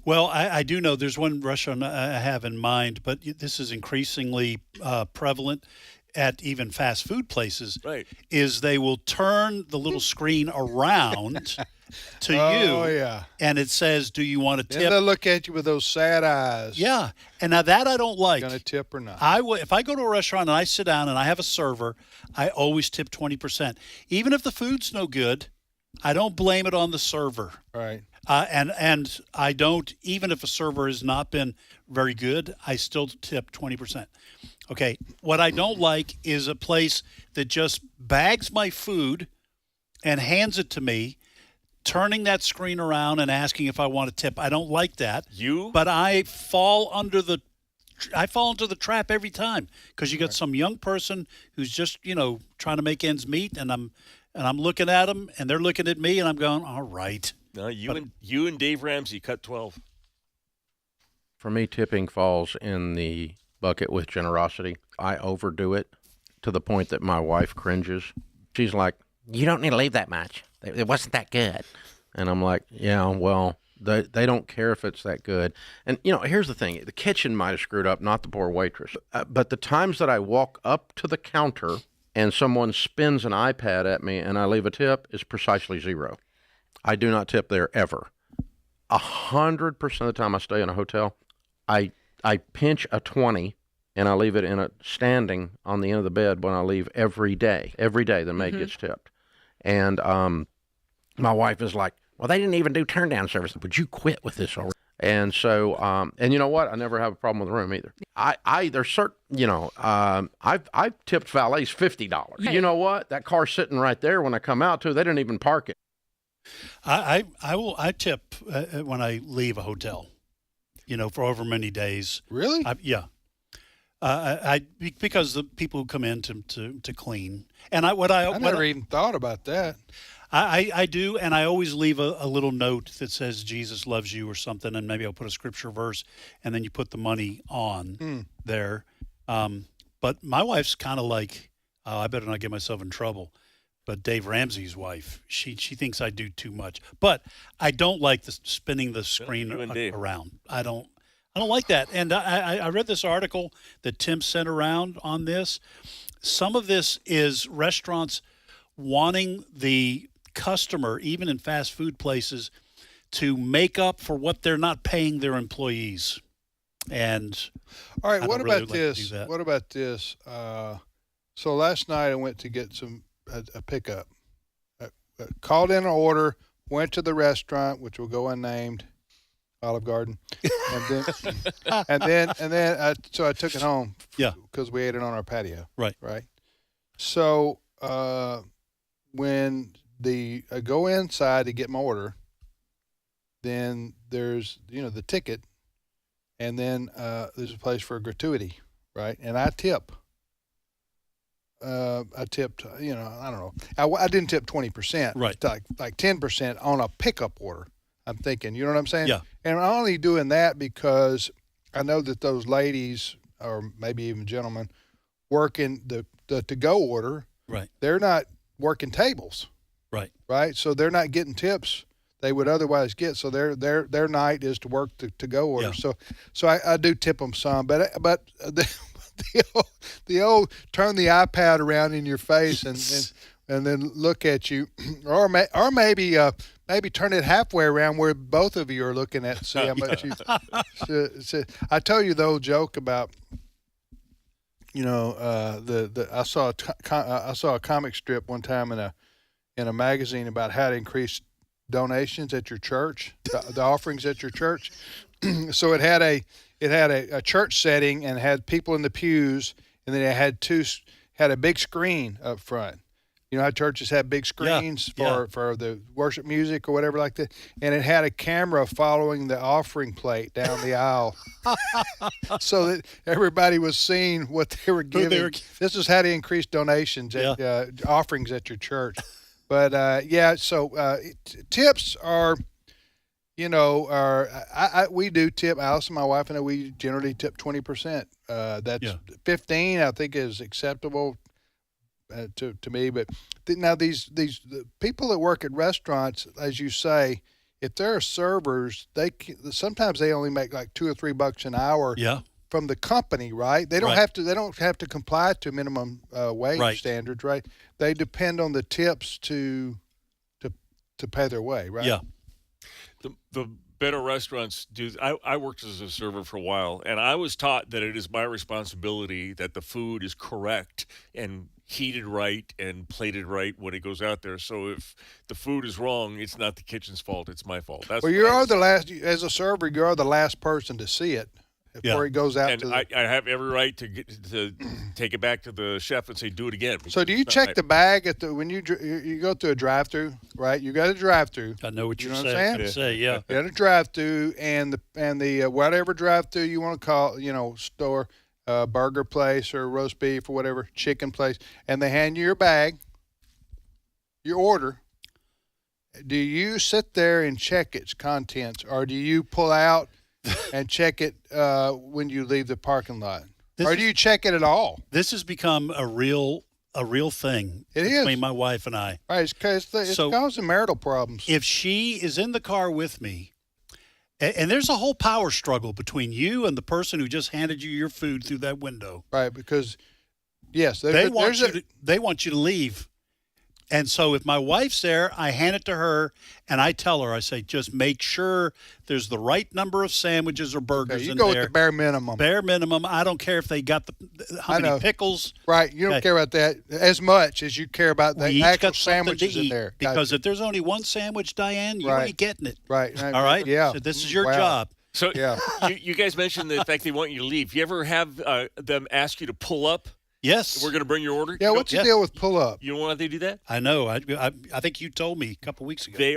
Well, I do know there's one restaurant I have in mind, but this is increasingly prevalent at even fast food places. Right. Is they will turn the little screen around to you. Oh, yeah. And it says, do you want a tip? Then they'll look at you with those sad eyes. Yeah. And now that I don't like. Going to tip or not? If I go to a restaurant and I sit down and I have a server, I always tip 20%. Even if the food's no good, I don't blame it on the server. Right. And I don't, even if a server has not been very good, I still tip 20%. Okay. What I don't like is a place that just bags my food and hands it to me, turning that screen around and asking if I want a tip. I don't like that. But I fall into the trap every time because you got some young person who's just, trying to make ends meet, and I'm looking at them, and they're looking at me, and I'm going, all right. No, you and Dave Ramsey cut 12. For me, tipping falls in the bucket with generosity. I overdo it to the point that my wife cringes. She's like, "You don't need to leave that much. It wasn't that good." And I'm like, "Yeah, well, they don't care if it's that good." And, here's the thing. The kitchen might have screwed up, not the poor waitress. But the times that I walk up to the counter and someone spins an iPad at me and I leave a tip is precisely zero. I do not tip there ever. 100% of the time I stay in a hotel, I pinch a 20 and I leave it standing on the end of the bed when I leave every day. Every day the maid gets tipped. And my wife is like, "Well, they didn't even do turn down service. Would you quit with this already?" And so, and you know what? I never have a problem with the room either. there's certain, I've tipped valets $50. You know what? That car's sitting right there when I come out to, they didn't even park it. I tip when I leave a hotel, for over many days. Really? Yeah. Because the people who come in to clean, and I never even thought about that. I do, and I always leave a little note that says Jesus loves you or something, and maybe I'll put a scripture verse, and then you put the money on there. But my wife's kind of like, I better not get myself in trouble. But Dave Ramsey's wife, she thinks I do too much. But I don't like spinning the screen around. I don't like that. And I read this article that Tim sent around on this. Some of this is restaurants wanting the customer, even in fast food places, to make up for what they're not paying their employees. And all right, what about this? What about this? So last night I went to get a pickup. Called in an order, went to the restaurant, which will go unnamed, Olive Garden, and then so I took it home. Yeah, because we ate it on our patio. Right. So when I go inside to get my order, then there's the ticket, and then there's a place for a gratuity, right? And I tip. I tipped, I don't know. I didn't tip 20%. Right. Like 10% on a pickup order. I'm thinking, you know what I'm saying? Yeah. And I'm only doing that because I know that those ladies, or maybe even gentlemen, working the to-go order, right? They're not working tables. Right. So they're not getting tips they would otherwise get. So their night is to work the to-go order. Yeah. So I do tip them some, but the old turn the iPad around in your face and then look at you, or maybe turn it halfway around where both of you are looking at to see how much you. I tell you the old joke about, I saw a comic strip one time in a magazine about how to increase donations at your church, the offerings at your church. So it had a church setting and had people in the pews, and then it had a big screen up front. You know how churches have big screens for the worship music or whatever like that, and it had a camera following the offering plate down the aisle, so that everybody was seeing what they were giving. This is how to increase donations at offerings at your church. But so tips are. We do tip. Allison, my wife, and I, we generally tip 20%. That's 15%. I think is acceptable to me. But now these the people that work at restaurants, as you say, if they're servers, sometimes they only make like $2 or $3 an hour. Yeah. From the company, right? They don't have to. They don't have to comply to minimum wage standards, right? They depend on the tips to pay their way, right? Yeah. The better restaurants do. I worked as a server for a while, and I was taught that it is my responsibility that the food is correct and heated right and plated right when it goes out there. So if the food is wrong, it's not the kitchen's fault; it's my fault. Well, you are the last. As a server, you are the last person to see it before it goes out. And I have every right to take it back to the chef and say, do it again. So do you check the bag when you go through a drive-through, right? You got a drive-through. I know what you're saying. Yeah. You got a drive-through and the whatever drive-through you want to call, store, burger place or roast beef or whatever, chicken place, and they hand you your bag, your order. Do you sit there and check its contents, or do you pull out and check it when you leave the parking lot? Or do you check it at all? This has become a real thing between my wife and I. Right, it's causing marital problems. If she is in the car with me, and there's a whole power struggle between you and the person who just handed you your food through that window. Right, because, yes. They want you to leave. And so if my wife's there, I hand it to her, and I tell her, I say, just make sure there's the right number of sandwiches or burgers in there. You go with the bare minimum. Bare minimum. I don't care if they got how many pickles. Right. You don't care about that as much as you care about the actual sandwiches in there. Because if there's only one sandwich, Diane, you ain't getting it. Right. All right? Yeah. So this is your job. So Yeah. you guys mentioned the fact they want you to leave. You ever have them ask you to pull up? Yes. We're going to bring your order? Yeah, what's the deal with pull up? You know why they do that? I know. I think you told me a couple weeks ago. They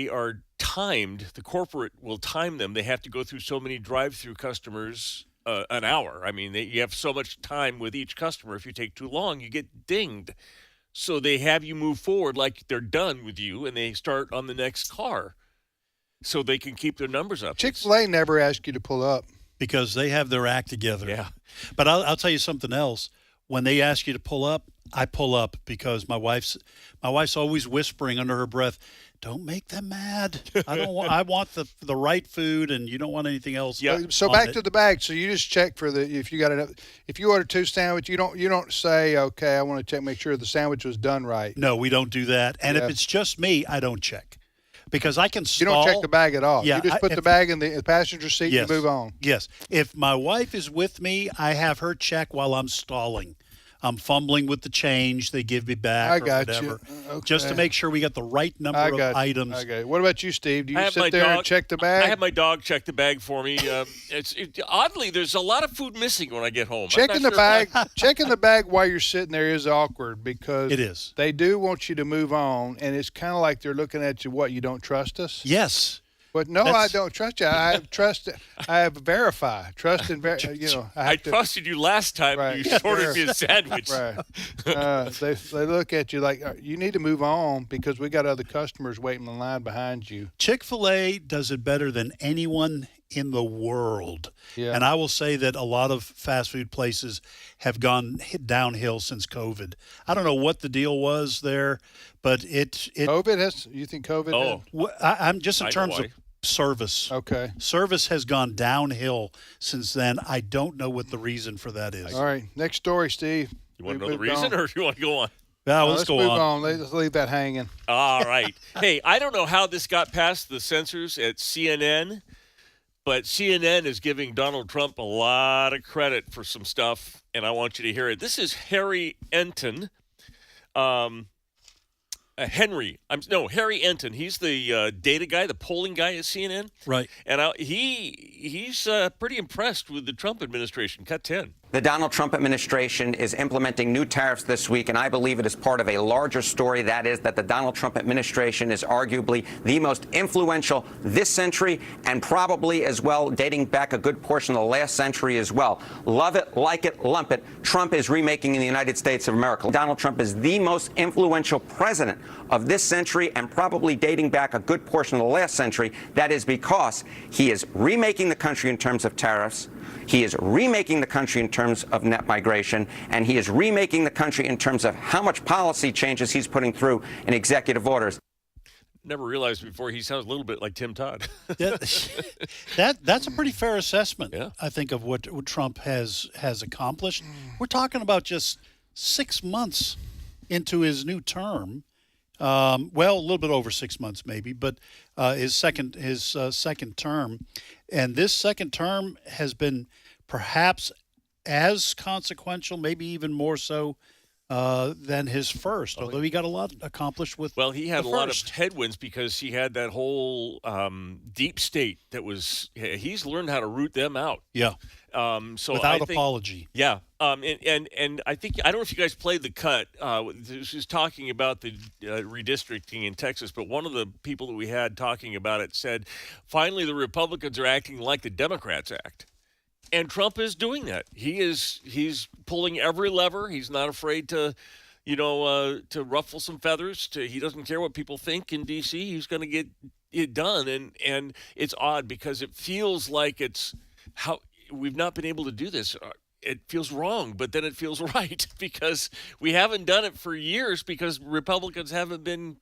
are timed. The corporate will time them. They have to go through so many drive-through customers an hour. I mean, you have so much time with each customer. If you take too long, you get dinged. So they have you move forward like they're done with you, and they start on the next car so they can keep their numbers up. Chick-fil-A never asked you to pull up. Because they have their act together. Yeah. But I'll tell you something else. When they ask you to pull up, I pull up because my wife's always whispering under her breath, "Don't make them mad. I want the right food, and you don't want anything else." Yeah. So back to the bag. So you just check for if you order 2 sandwiches, you don't say, okay, I want to check, make sure the sandwich was done right. No, we don't do that. And if it's just me, I don't check. Because I can stall. You don't check the bag at all. Yeah, you just put the bag in the passenger seat and move on. Yes. If my wife is with me, I have her check while I'm stalling. I'm fumbling with the change they give me back or whatever. Okay. Just to make sure we got the right number of items. Okay. What about you, Steve? Do you I have sit my there dog- and check the bag? I have my dog check the bag for me. Oddly, there's a lot of food missing when I get home. Checking the bag, checking the bag while you're sitting there is awkward because it is. They do want you to move on, and it's kind of like they're looking at you. What, you don't trust us? Yes. But no, I don't trust you. I have trust. I have verify. Trust and I trusted you last time you ordered me a sandwich. Right. They look at you like you need to move on because we got other customers waiting in line behind you. Chick-fil-A does it better than anyone in the world. Yeah. And I will say that a lot of fast food places have gone downhill since COVID. I don't know what the deal was there, but it COVID has. You think COVID? Oh, I'm just in terms of service. Okay. Service has gone downhill since then. I don't know what the reason for that is. All right. Next story, Steve. You want to know the reason, or do you want to go on? No, let's go move on. Let's leave that hanging. All right. Hey, I don't know how this got past the censors at CNN, but CNN is giving Donald Trump a lot of credit for some stuff, and I want you to hear it. This is Harry Enton. Harry Enton. He's the data guy, the polling guy at CNN. Right. And he's pretty impressed with the Trump administration. Cut 10. The Donald Trump administration is implementing new tariffs this week, and I believe it is part of a larger story. That is that the Donald Trump administration is arguably the most influential this century and probably as well dating back a good portion of the last century as well. Love it, like it, lump it. Trump is remaking the United States of America. Donald Trump is the most influential president of this century and probably dating back a good portion of the last century. That is because he is remaking the country in terms of tariffs. He is remaking the country in terms of net migration, and he is remaking the country in terms of how much policy changes he's putting through in executive orders. Never realized before he sounds a little bit like Tim Todd. That's a pretty fair assessment, I think, of what Trump has accomplished. We're talking about just 6 months into his new term. Well, a little bit over 6 months maybe, but his second term. And this second term has been perhaps as consequential, maybe even more so than his first, although he got a lot accomplished with he had a lot of headwinds because he had that whole deep state that was – he's learned how to root them out. Yeah. So without I think, apology. Yeah. And I think – I don't know if you guys played the cut. This is talking about the redistricting in Texas, but one of the people that we had talking about it said, finally the Republicans are acting like the Democrats act. And Trump is doing that. He's pulling every lever. He's not afraid to ruffle some feathers. He doesn't care what people think in D.C. He's going to get it done. And it's odd because it feels like it's how we've not been able to do this. It feels wrong, but then it feels right because we haven't done it for years because Republicans haven't been,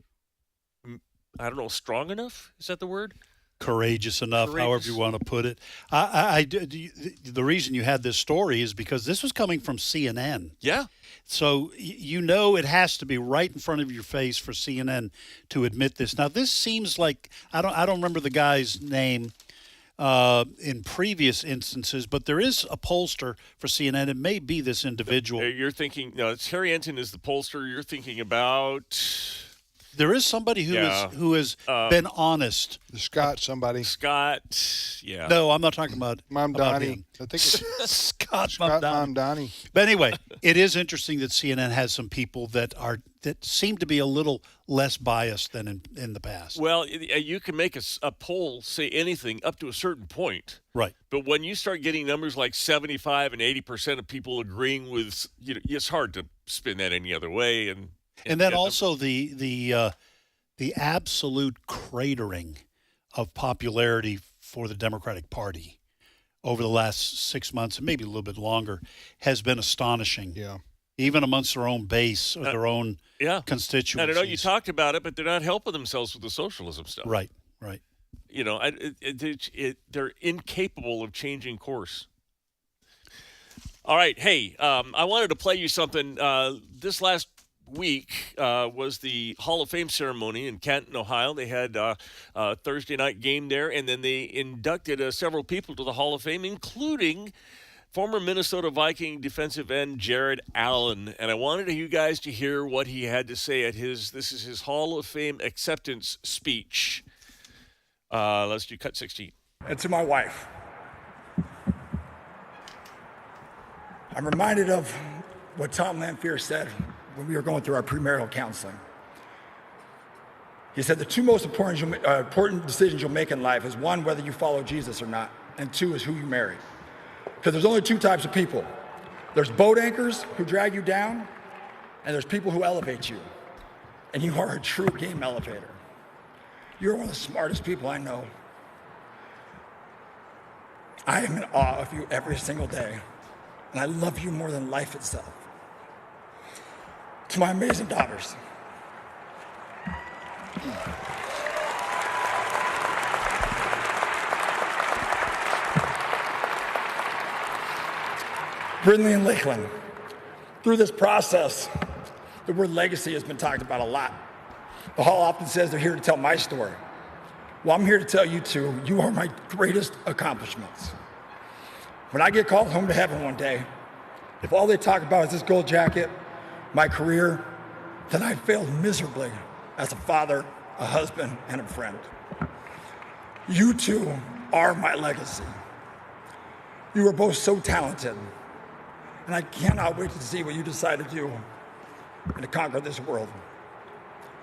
I don't know, strong enough? Is that the word? Courageous enough, however you want to put it. The reason you had this story is because this was coming from CNN. Yeah. So you know it has to be right in front of your face for CNN to admit this. Now this seems like I don't remember the guy's name in previous instances, but there is a pollster for CNN. It may be this individual. You're thinking, no, it's Harry Enton is the pollster. You're thinking about. There is somebody who has been honest. Scott, somebody. Scott, yeah. No, I'm not talking about Mom about Donnie. him. I think it's Scott Mom Donnie. But anyway, it is interesting that CNN has some people that seem to be a little less biased than in the past. Well, you can make a poll say anything up to a certain point. Right. But when you start getting numbers like 75 and 80% of people agreeing with, it's hard to spin that any other way. And then also the absolute cratering of popularity for the Democratic Party over the last 6 months, and maybe a little bit longer, has been astonishing. Yeah. Even amongst their own base or their own constituencies. I don't know, you talked about it, but they're not helping themselves with the socialism stuff. Right. They're incapable of changing course. All right, hey, I wanted to play you something. This last week was the Hall of Fame ceremony in Canton, Ohio. They had a Thursday night game there, and then they inducted several people to the Hall of Fame, including former Minnesota Viking defensive end Jared Allen. And I wanted you guys to hear what he had to say at this is his Hall of Fame acceptance speech. Let's do cut 16. And to my wife, I'm reminded of what Tom Lanphier said when we were going through our premarital counseling. He said the two most important decisions you'll make in life is, one, whether you follow Jesus or not, and two is who you marry. Because there's only two types of people. There's boat anchors who drag you down, and there's people who elevate you. And you are a true game elevator. You're one of the smartest people I know. I am in awe of you every single day, and I love you more than life itself. To my amazing daughters, Brindley and Lakeland, through this process, the word legacy has been talked about a lot. The Hall often says they're here to tell my story. Well, I'm here to tell you too, you are my greatest accomplishments. When I get called home to heaven one day, if all they talk about is this gold jacket, my career, then I failed miserably as a father, a husband, and a friend. You two are my legacy. You are both so talented, and I cannot wait to see what you decide to do and to conquer this world.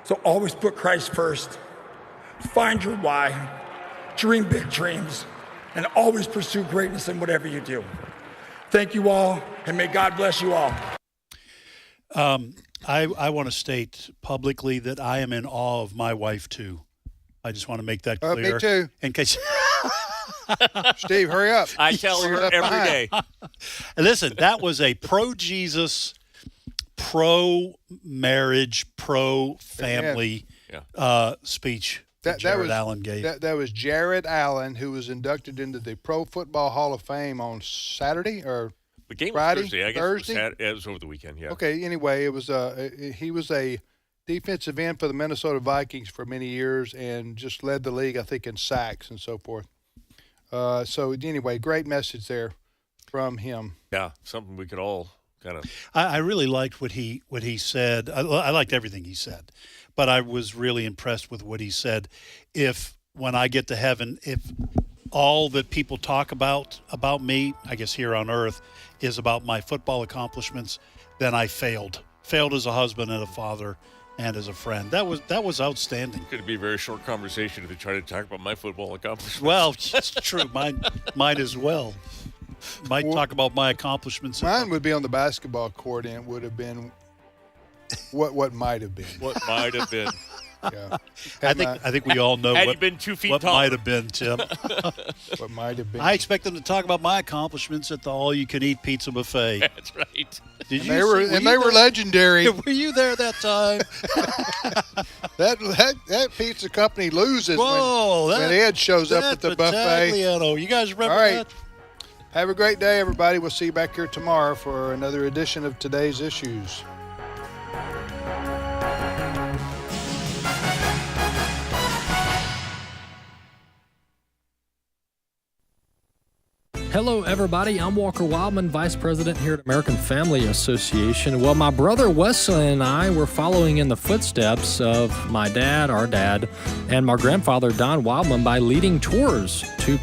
So always put Christ first, find your why, dream big dreams, and always pursue greatness in whatever you do. Thank you all, and may God bless you all. I want to state publicly that I am in awe of my wife, too. I just want to make that clear. Me too. In case Steve, hurry up. I tell her every day. Listen, that was a pro-Jesus, pro-marriage, pro-family speech that Jared Allen gave. That was Jared Allen, who was inducted into the Pro Football Hall of Fame on Saturday or the game Friday? Was Thursday. I guess Thursday? It was over the weekend, yeah. Okay, anyway, it was he was a defensive end for the Minnesota Vikings for many years and just led the league, I think, in sacks and so forth. So anyway, great message there from him. Yeah, something we could all kind of. I really liked what he said. I liked everything he said, but I was really impressed with what he said. If when I get to heaven, if all that people talk about me, I guess here on earth, is about my football accomplishments, then I failed as a husband and a father and as a friend. That was outstanding. Could be a very short conversation if you try to talk about my football accomplishments. Well, it's true. Mine as well. Might talk about my accomplishments. Mine would be on the basketball court, and it would have been what might have been. What might have been. Yeah. I think we all know had what, you been 2 feet what taller. might have been, Tim. What might have been. I expect them to talk about my accomplishments at the all-you-can-eat pizza buffet. That's right. Did you? They were legendary. Were you there that time? that pizza company loses Whoa, when Ed shows up at the buffet. You guys remember All right. that? Have a great day, everybody. We'll see you back here tomorrow for another edition of Today's Issues. Hello, everybody. I'm Walker Wildmon, Vice President here at American Family Association. Well, my brother Wesley and I were following in the footsteps of my dad, our dad, and my grandfather, Don Wildmon, by leading tours to